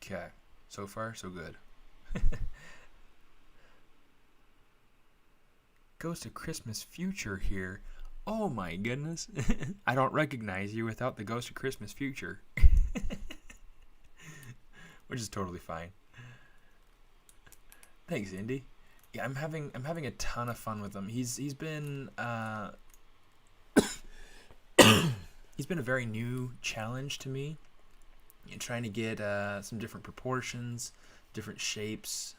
Okay, so far so good. Ghost of Christmas Future here. Oh my goodness. I don't recognize you without the Ghost of Christmas Future. Which is totally fine. Thanks, Indy. Yeah, I'm having a ton of fun with him. He's been he's been a very new challenge to me. Trying to get some different proportions, different shapes,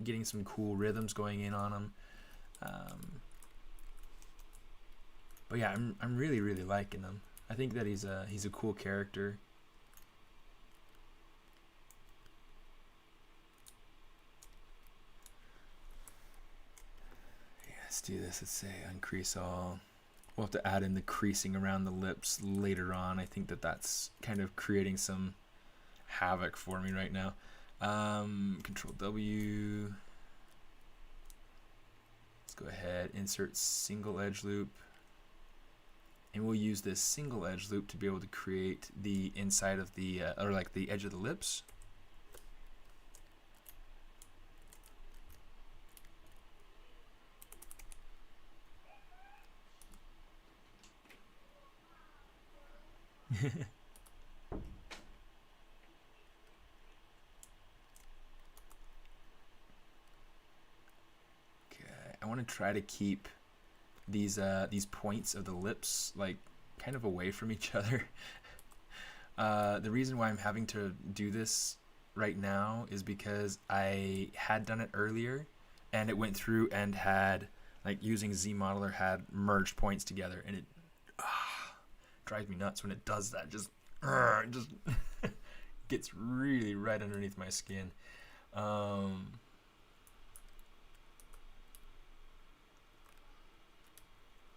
getting some cool rhythms going in on him. But yeah, I'm really liking him. I think that he's a cool character. Yeah, let's do this. Let's say uncrease all. We'll have to add in the creasing around the lips later on. I think that that's kind of creating some havoc for me right now. Control W. Let's go ahead, insert single edge loop. And we'll use this single edge loop to be able to create the inside of the, or like the edge of the lips. I want to try to keep these points of the lips like kind of away from each other. The reason why I'm having to do this right now is because I had done it earlier and it went through and had, like, using ZModeler, had merged points together, and it drives me nuts when it does that. Just gets really right underneath my skin.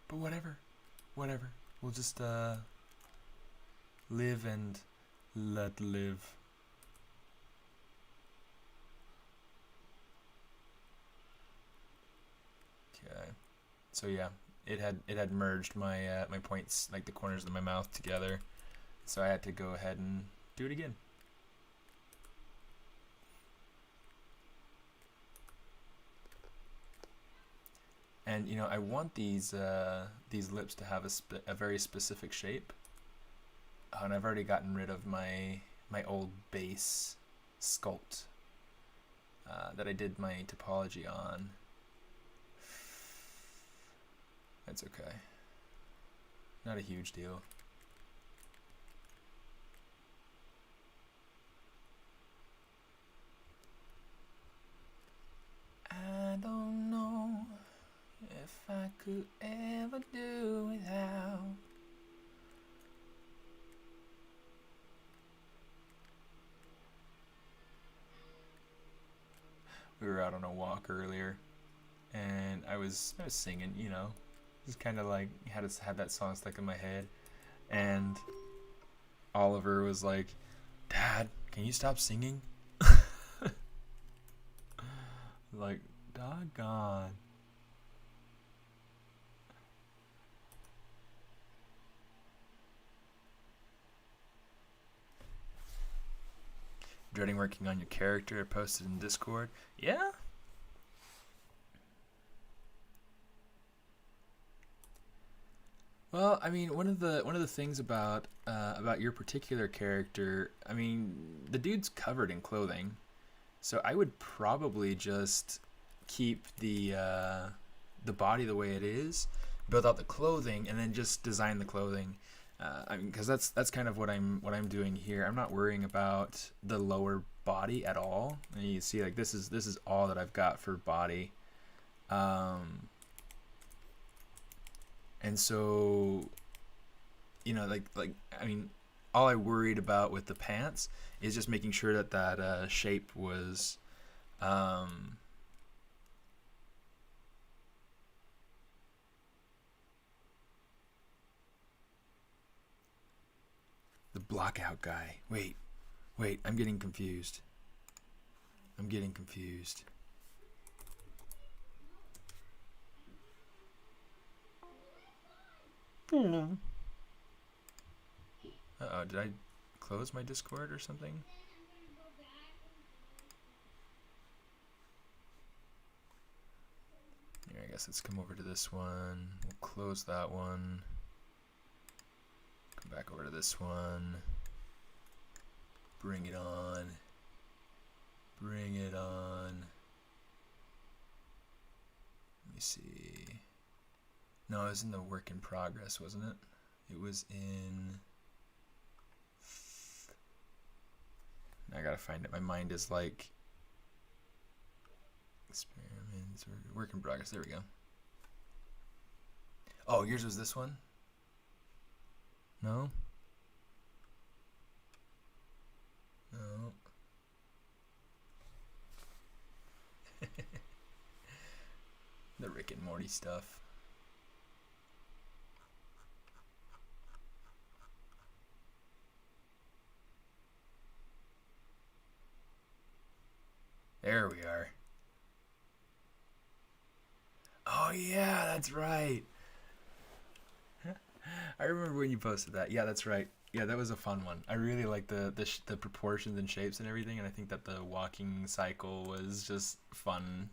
But whatever. We'll just live and let live. Okay. So yeah, it had merged my my points, like the corners of my mouth, together. So I had to go ahead and do it again. And you know, I want these lips to have a very specific shape. And I've already gotten rid of my old base sculpt that I did my topology on. That's okay. Not a huge deal. I don't know if I could ever do without. We were out on a walk earlier, and I was singing, you know, just kind of like had that song stuck in my head, and Oliver was like, "Dad, can you stop singing?" Like, doggone. Dreading working on your character. I posted in Discord. Yeah. Well, I mean, one of the things about your particular character, I mean, the dude's covered in clothing, so I would probably just keep the body the way it is, build out the clothing, and then just design the clothing. I mean, because that's kind of what I'm doing here. I'm not worrying about the lower body at all. And you see, like this is all that I've got for body. And so, you know, like I mean, all I worried about with the pants is just making sure that that shape was the blockout guy. Wait, I'm getting confused. I'm getting confused. Uh-oh, did I close my Discord or something? Here, I guess let's come over to this one. We'll close that one. Come back over to this one. Bring it on. Bring it on. Let me see. No, it was in the work in progress, wasn't it? It was in... I gotta find it. My mind is like... Experiments, work in progress. There we go. Oh, yours was this one? No? No. The Rick and Morty stuff. There we are. Oh yeah, that's right. I remember when you posted that. Yeah, that's right. Yeah, that was a fun one. I really like the proportions and shapes and everything, and I think that the walking cycle was just fun.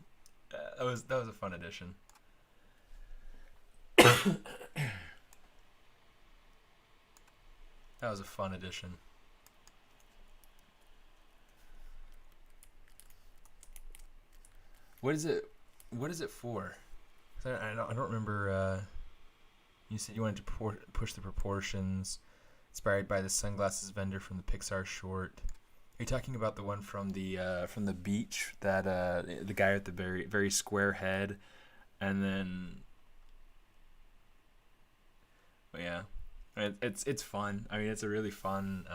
That was a fun addition. That was a fun addition. What is it? What is it for? I don't remember. You said you wanted to push the proportions, inspired by the sunglasses vendor from the Pixar short. Are you talking about the one from the beach? That the guy with the very square head, and then, well, yeah, it's fun. I mean, it's a really fun.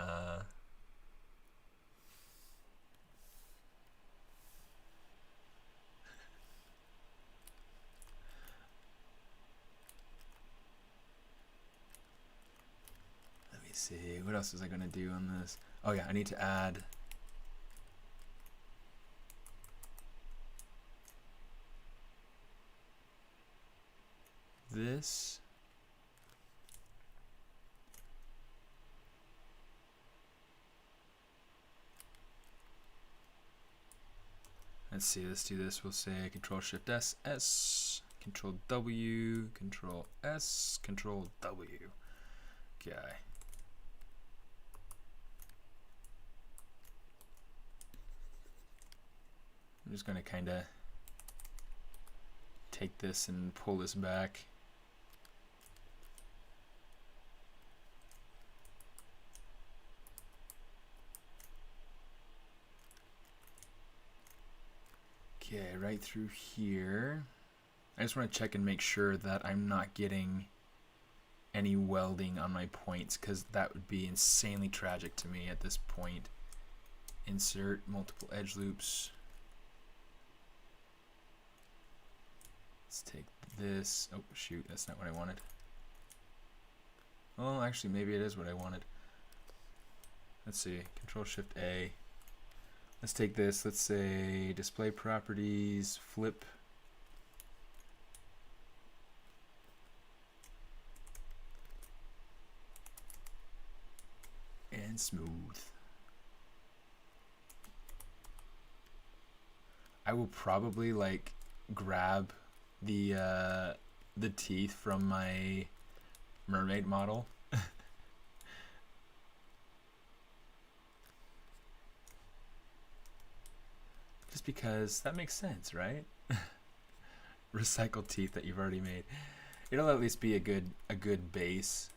Let me see. What else was I gonna do on this? Oh yeah, I need to add. This. Let's see, let's do this. We'll say Control Shift S, S, Control W, Control S, Control W. Okay. I'm just going to kind of take this and pull this back. Okay, right through here. I just want to check and make sure that I'm not getting any welding on my points, because that would be insanely tragic to me at this point. Insert multiple edge loops. Let's take this. Oh, shoot, that's not what I wanted. Well, actually, maybe it is what I wanted. Let's see, Control-Shift-A. Let's take this, let's say display properties, flip. And smooth. I will probably like grab the teeth from my mermaid model. Just because that makes sense, right? Recycled teeth that you've already made. It'll at least be a good base.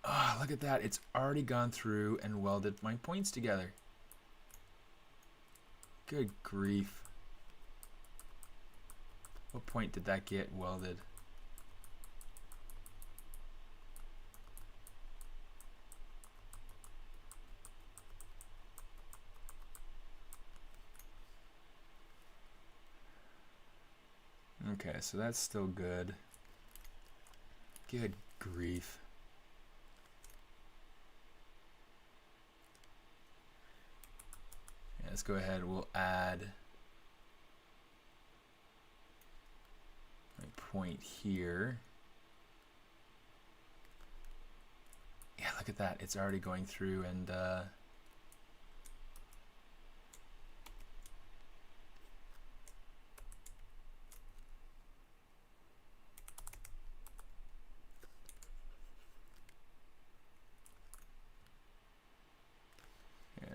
Ah, oh, look at that. It's already gone through and welded my points together. Good grief. What point did that get welded? Okay, so that's still good. Good grief. Yeah, let's go ahead. We'll add my point here. Yeah, look at that. It's already going through and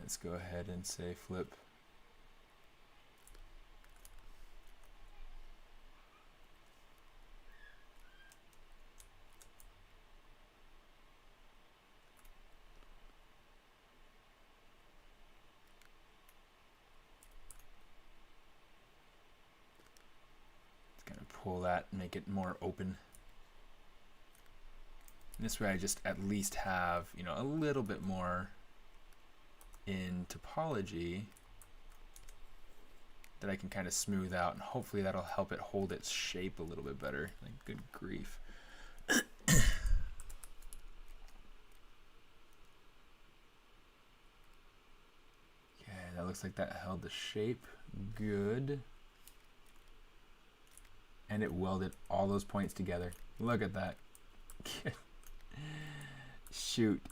let's go ahead and say flip. It's gonna pull that and make it more open. And this way I just at least have, you know, a little bit more in topology that I can kind of smooth out, and hopefully that'll help it hold its shape a little bit better. Like, good grief. Okay, that looks like that held the shape good. And it welded all those points together. Look at that. Shoot.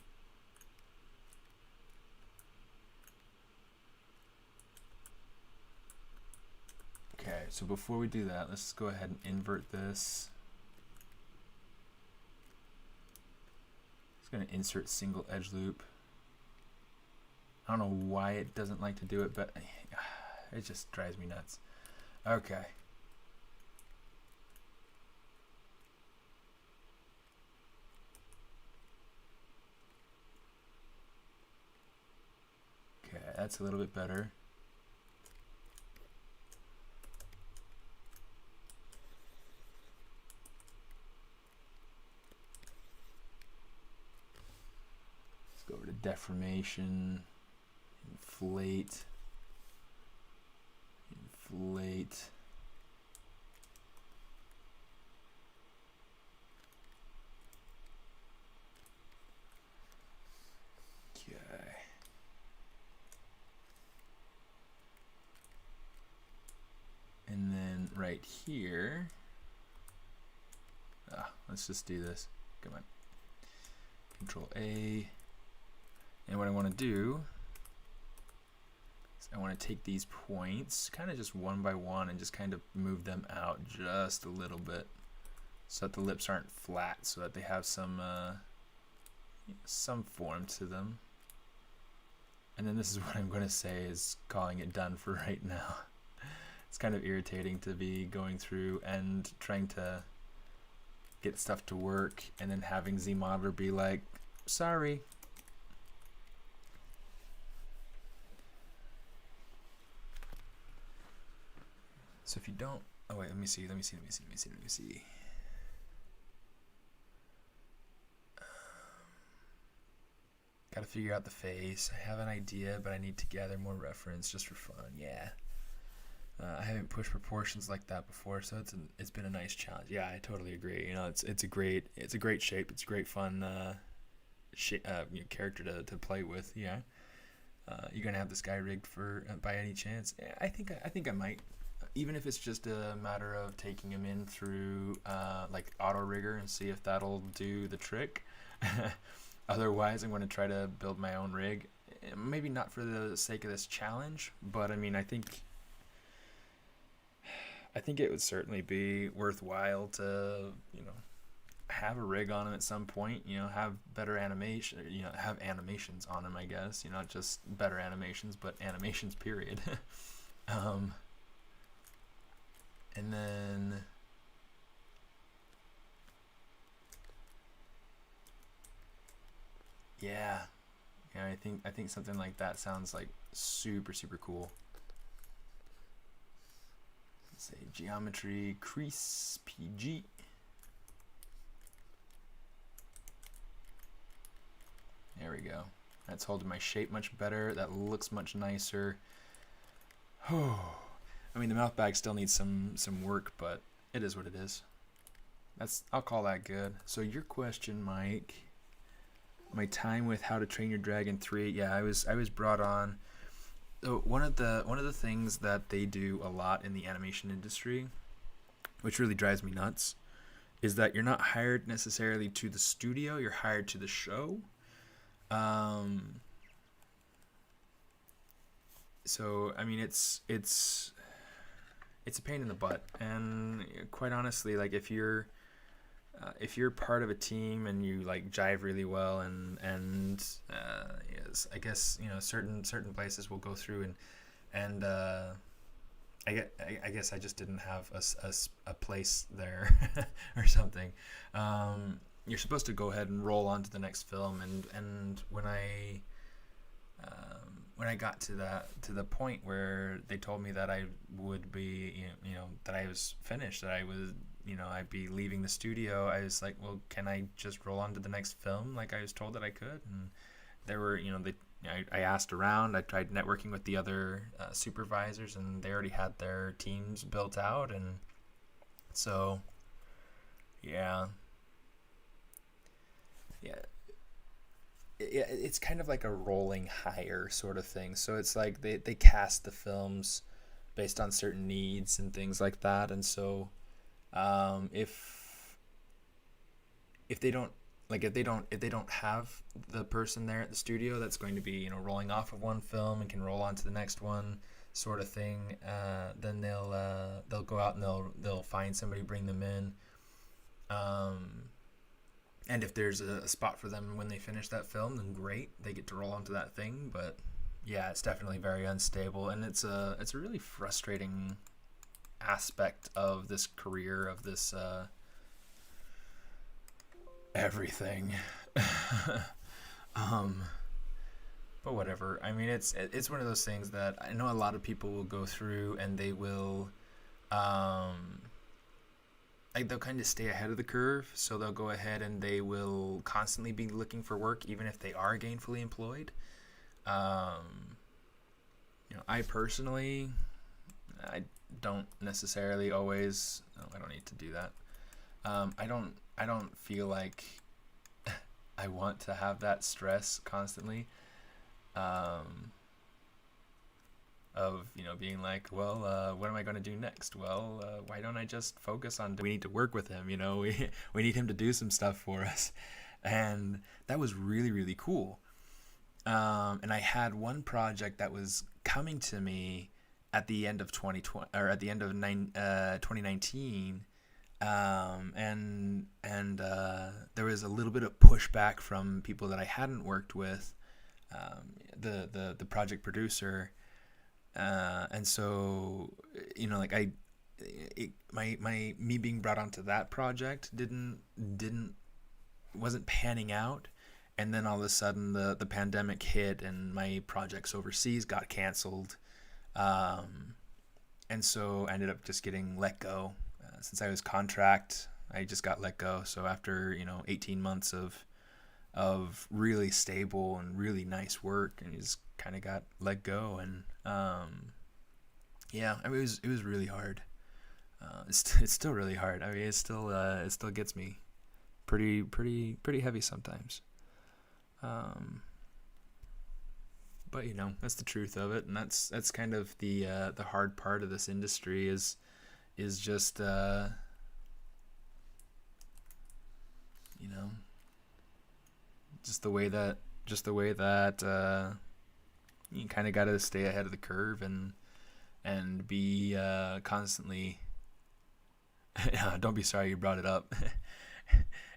Okay, so before we do that, let's go ahead and invert this. It's going to insert single edge loop. I don't know why it doesn't like to do it, but it just drives me nuts. Okay. Okay, that's a little bit better. Go over to deformation, inflate, inflate. Okay. And then right here, let's just do this. Come on. Control A. And what I want to do is I want to take these points kind of just one by one and just kind of move them out just a little bit so that the lips aren't flat, so that they have some form to them. And then this is what I'm going to say is calling it done for right now. It's kind of irritating to be going through and trying to get stuff to work and then having ZModeler be like, sorry. So if you don't, oh wait, let me see. Gotta figure out the face. I have an idea, but I need to gather more reference just for fun. Yeah. I haven't pushed proportions like that before, so it's been a nice challenge. Yeah, I totally agree. It's a great shape. It's a great fun character to play with. Yeah, you're gonna have this guy rigged for by any chance? Yeah, I think I might, even if it's just a matter of taking him in through like auto rigger and see if that'll do the trick. Otherwise, I'm going to try to build my own rig. Maybe not for the sake of this challenge, but I mean, I think it would certainly be worthwhile to, have a rig on him at some point, have better animation, have animations on him, I guess, not just better animations, but animations, period. um, and then, yeah, I think something like that sounds like super, super cool. Let's say geometry crease PG. There we go. That's holding my shape much better. That looks much nicer. I mean, the mouth bag still needs some work, but it is what it is. I'll call that good. So your question, Mike, my time with How to Train Your Dragon 3. Yeah, I was brought on. So one of the things that they do a lot in the animation industry, which really drives me nuts, is that you're not hired necessarily to the studio, you're hired to the show. Um, so I mean, it's a pain in the butt, and quite honestly, like if you're part of a team and you like jive really well, and yes, I guess certain places will go through and I guess I just didn't have a place there or something. You're supposed to go ahead and roll on to the next film, and when I got to the point where they told me that I would be, that I was finished, that I was, I'd be leaving the studio, I was like, well, can I just roll on to the next film like I was told that I could? And there were, I asked around, I tried networking with the other supervisors, and they already had their teams built out, and so, yeah, yeah, it's kind of like a rolling hire sort of thing. So it's like they cast the films based on certain needs and things like that. And so if they don't if they don't have the person there at the studio that's going to be rolling off of one film and can roll on to the next one sort of thing, then they'll go out and they'll find somebody, bring them in. And if there's a spot for them when they finish that film, then great, they get to roll onto that thing. But yeah, it's definitely very unstable, and it's a really frustrating aspect of this career, of this everything. um, but whatever. I mean, it's one of those things that I know a lot of people will go through, and they will like they'll kind of stay ahead of the curve, so they'll go ahead and they will constantly be looking for work even if they are gainfully employed. um, I personally, I don't necessarily always, oh, I don't need to do that. I don't feel like I want to have that stress constantly, um, of being like, well, what am I going to do next? Well, why don't I just focus on, we need to work with him, we need him to do some stuff for us. And that was really, really cool. And I had one project that was coming to me at the end of 2020, or at the end of 2019. And there was a little bit of pushback from people that I hadn't worked with, the project producer. And so, like my me being brought onto that project wasn't panning out. And then all of a sudden the pandemic hit, and my projects overseas got canceled. And so I ended up just getting let go. Since I was contract, I just got let go. So after 18 months of really stable and really nice work, and just kind of got let go. And yeah, I mean, it was really hard. It's still really hard. I mean, it still gets me pretty heavy sometimes. Um, but you know, that's the truth of it, and that's kind of the hard part of this industry is just you know, just the way that just the way that you kind of got to stay ahead of the curve and be constantly. Don't be sorry you brought it up.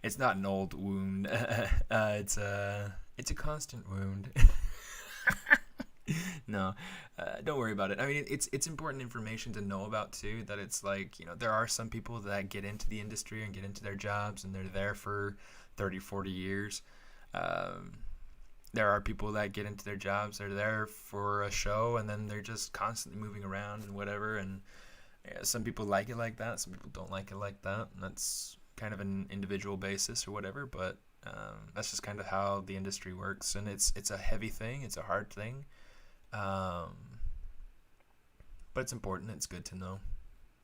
It's not an old wound. It's a constant wound. No, don't worry about it. I mean, it's important information to know about too. That it's like, you know, there are some people that get into the industry and get into their jobs and they're there for 30, 40 years. Um, there are people that get into their jobs, they're there for a show, and then they're just constantly moving around and whatever. And yeah, some people like it like that, some people don't like it like that. And that's kind of an individual basis or whatever. But that's just kind of how the industry works, and it's a heavy thing, it's a hard thing. Um, but it's important. It's good to know.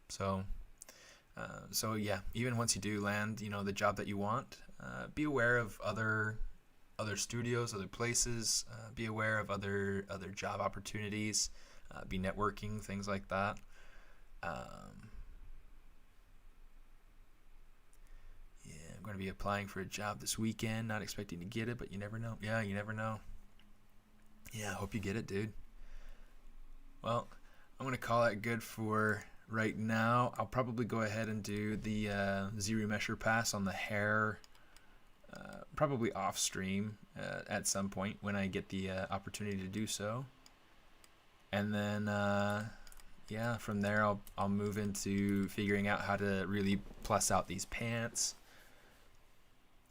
So, so yeah, even once you do land, you know, the job that you want, be aware of other studios, other places. Be aware of other job opportunities. Be networking, things like that. Um, yeah, I'm going to be applying for a job this weekend. Not expecting to get it, but you never know. Yeah, you never know. Yeah, I hope you get it, dude. Well, I'm going to call it good for right now. I'll probably go ahead and do the Z-Remesher pass on the hair, probably off stream at some point when I get the opportunity to do so. And then, yeah, from there I'll move into figuring out how to really plus out these pants.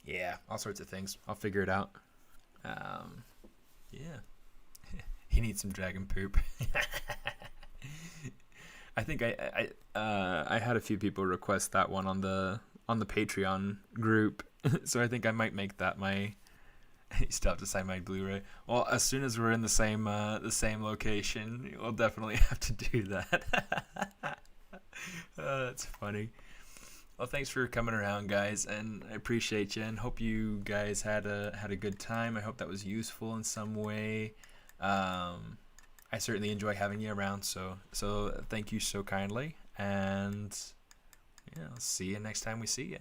Yeah, all sorts of things. I'll figure it out. Um, yeah. He needs some dragon poop. I think I had a few people request that one on the Patreon group, so I think I might make that my. You still have to sign my Blu-ray. Well, as soon as we're in the same location, we'll definitely have to do that. That's funny. Well, thanks for coming around, guys, and I appreciate you, and hope you guys had a good time. I hope that was useful in some way. I certainly enjoy having you around, so thank you so kindly, and yeah, I'll see you next time we see you.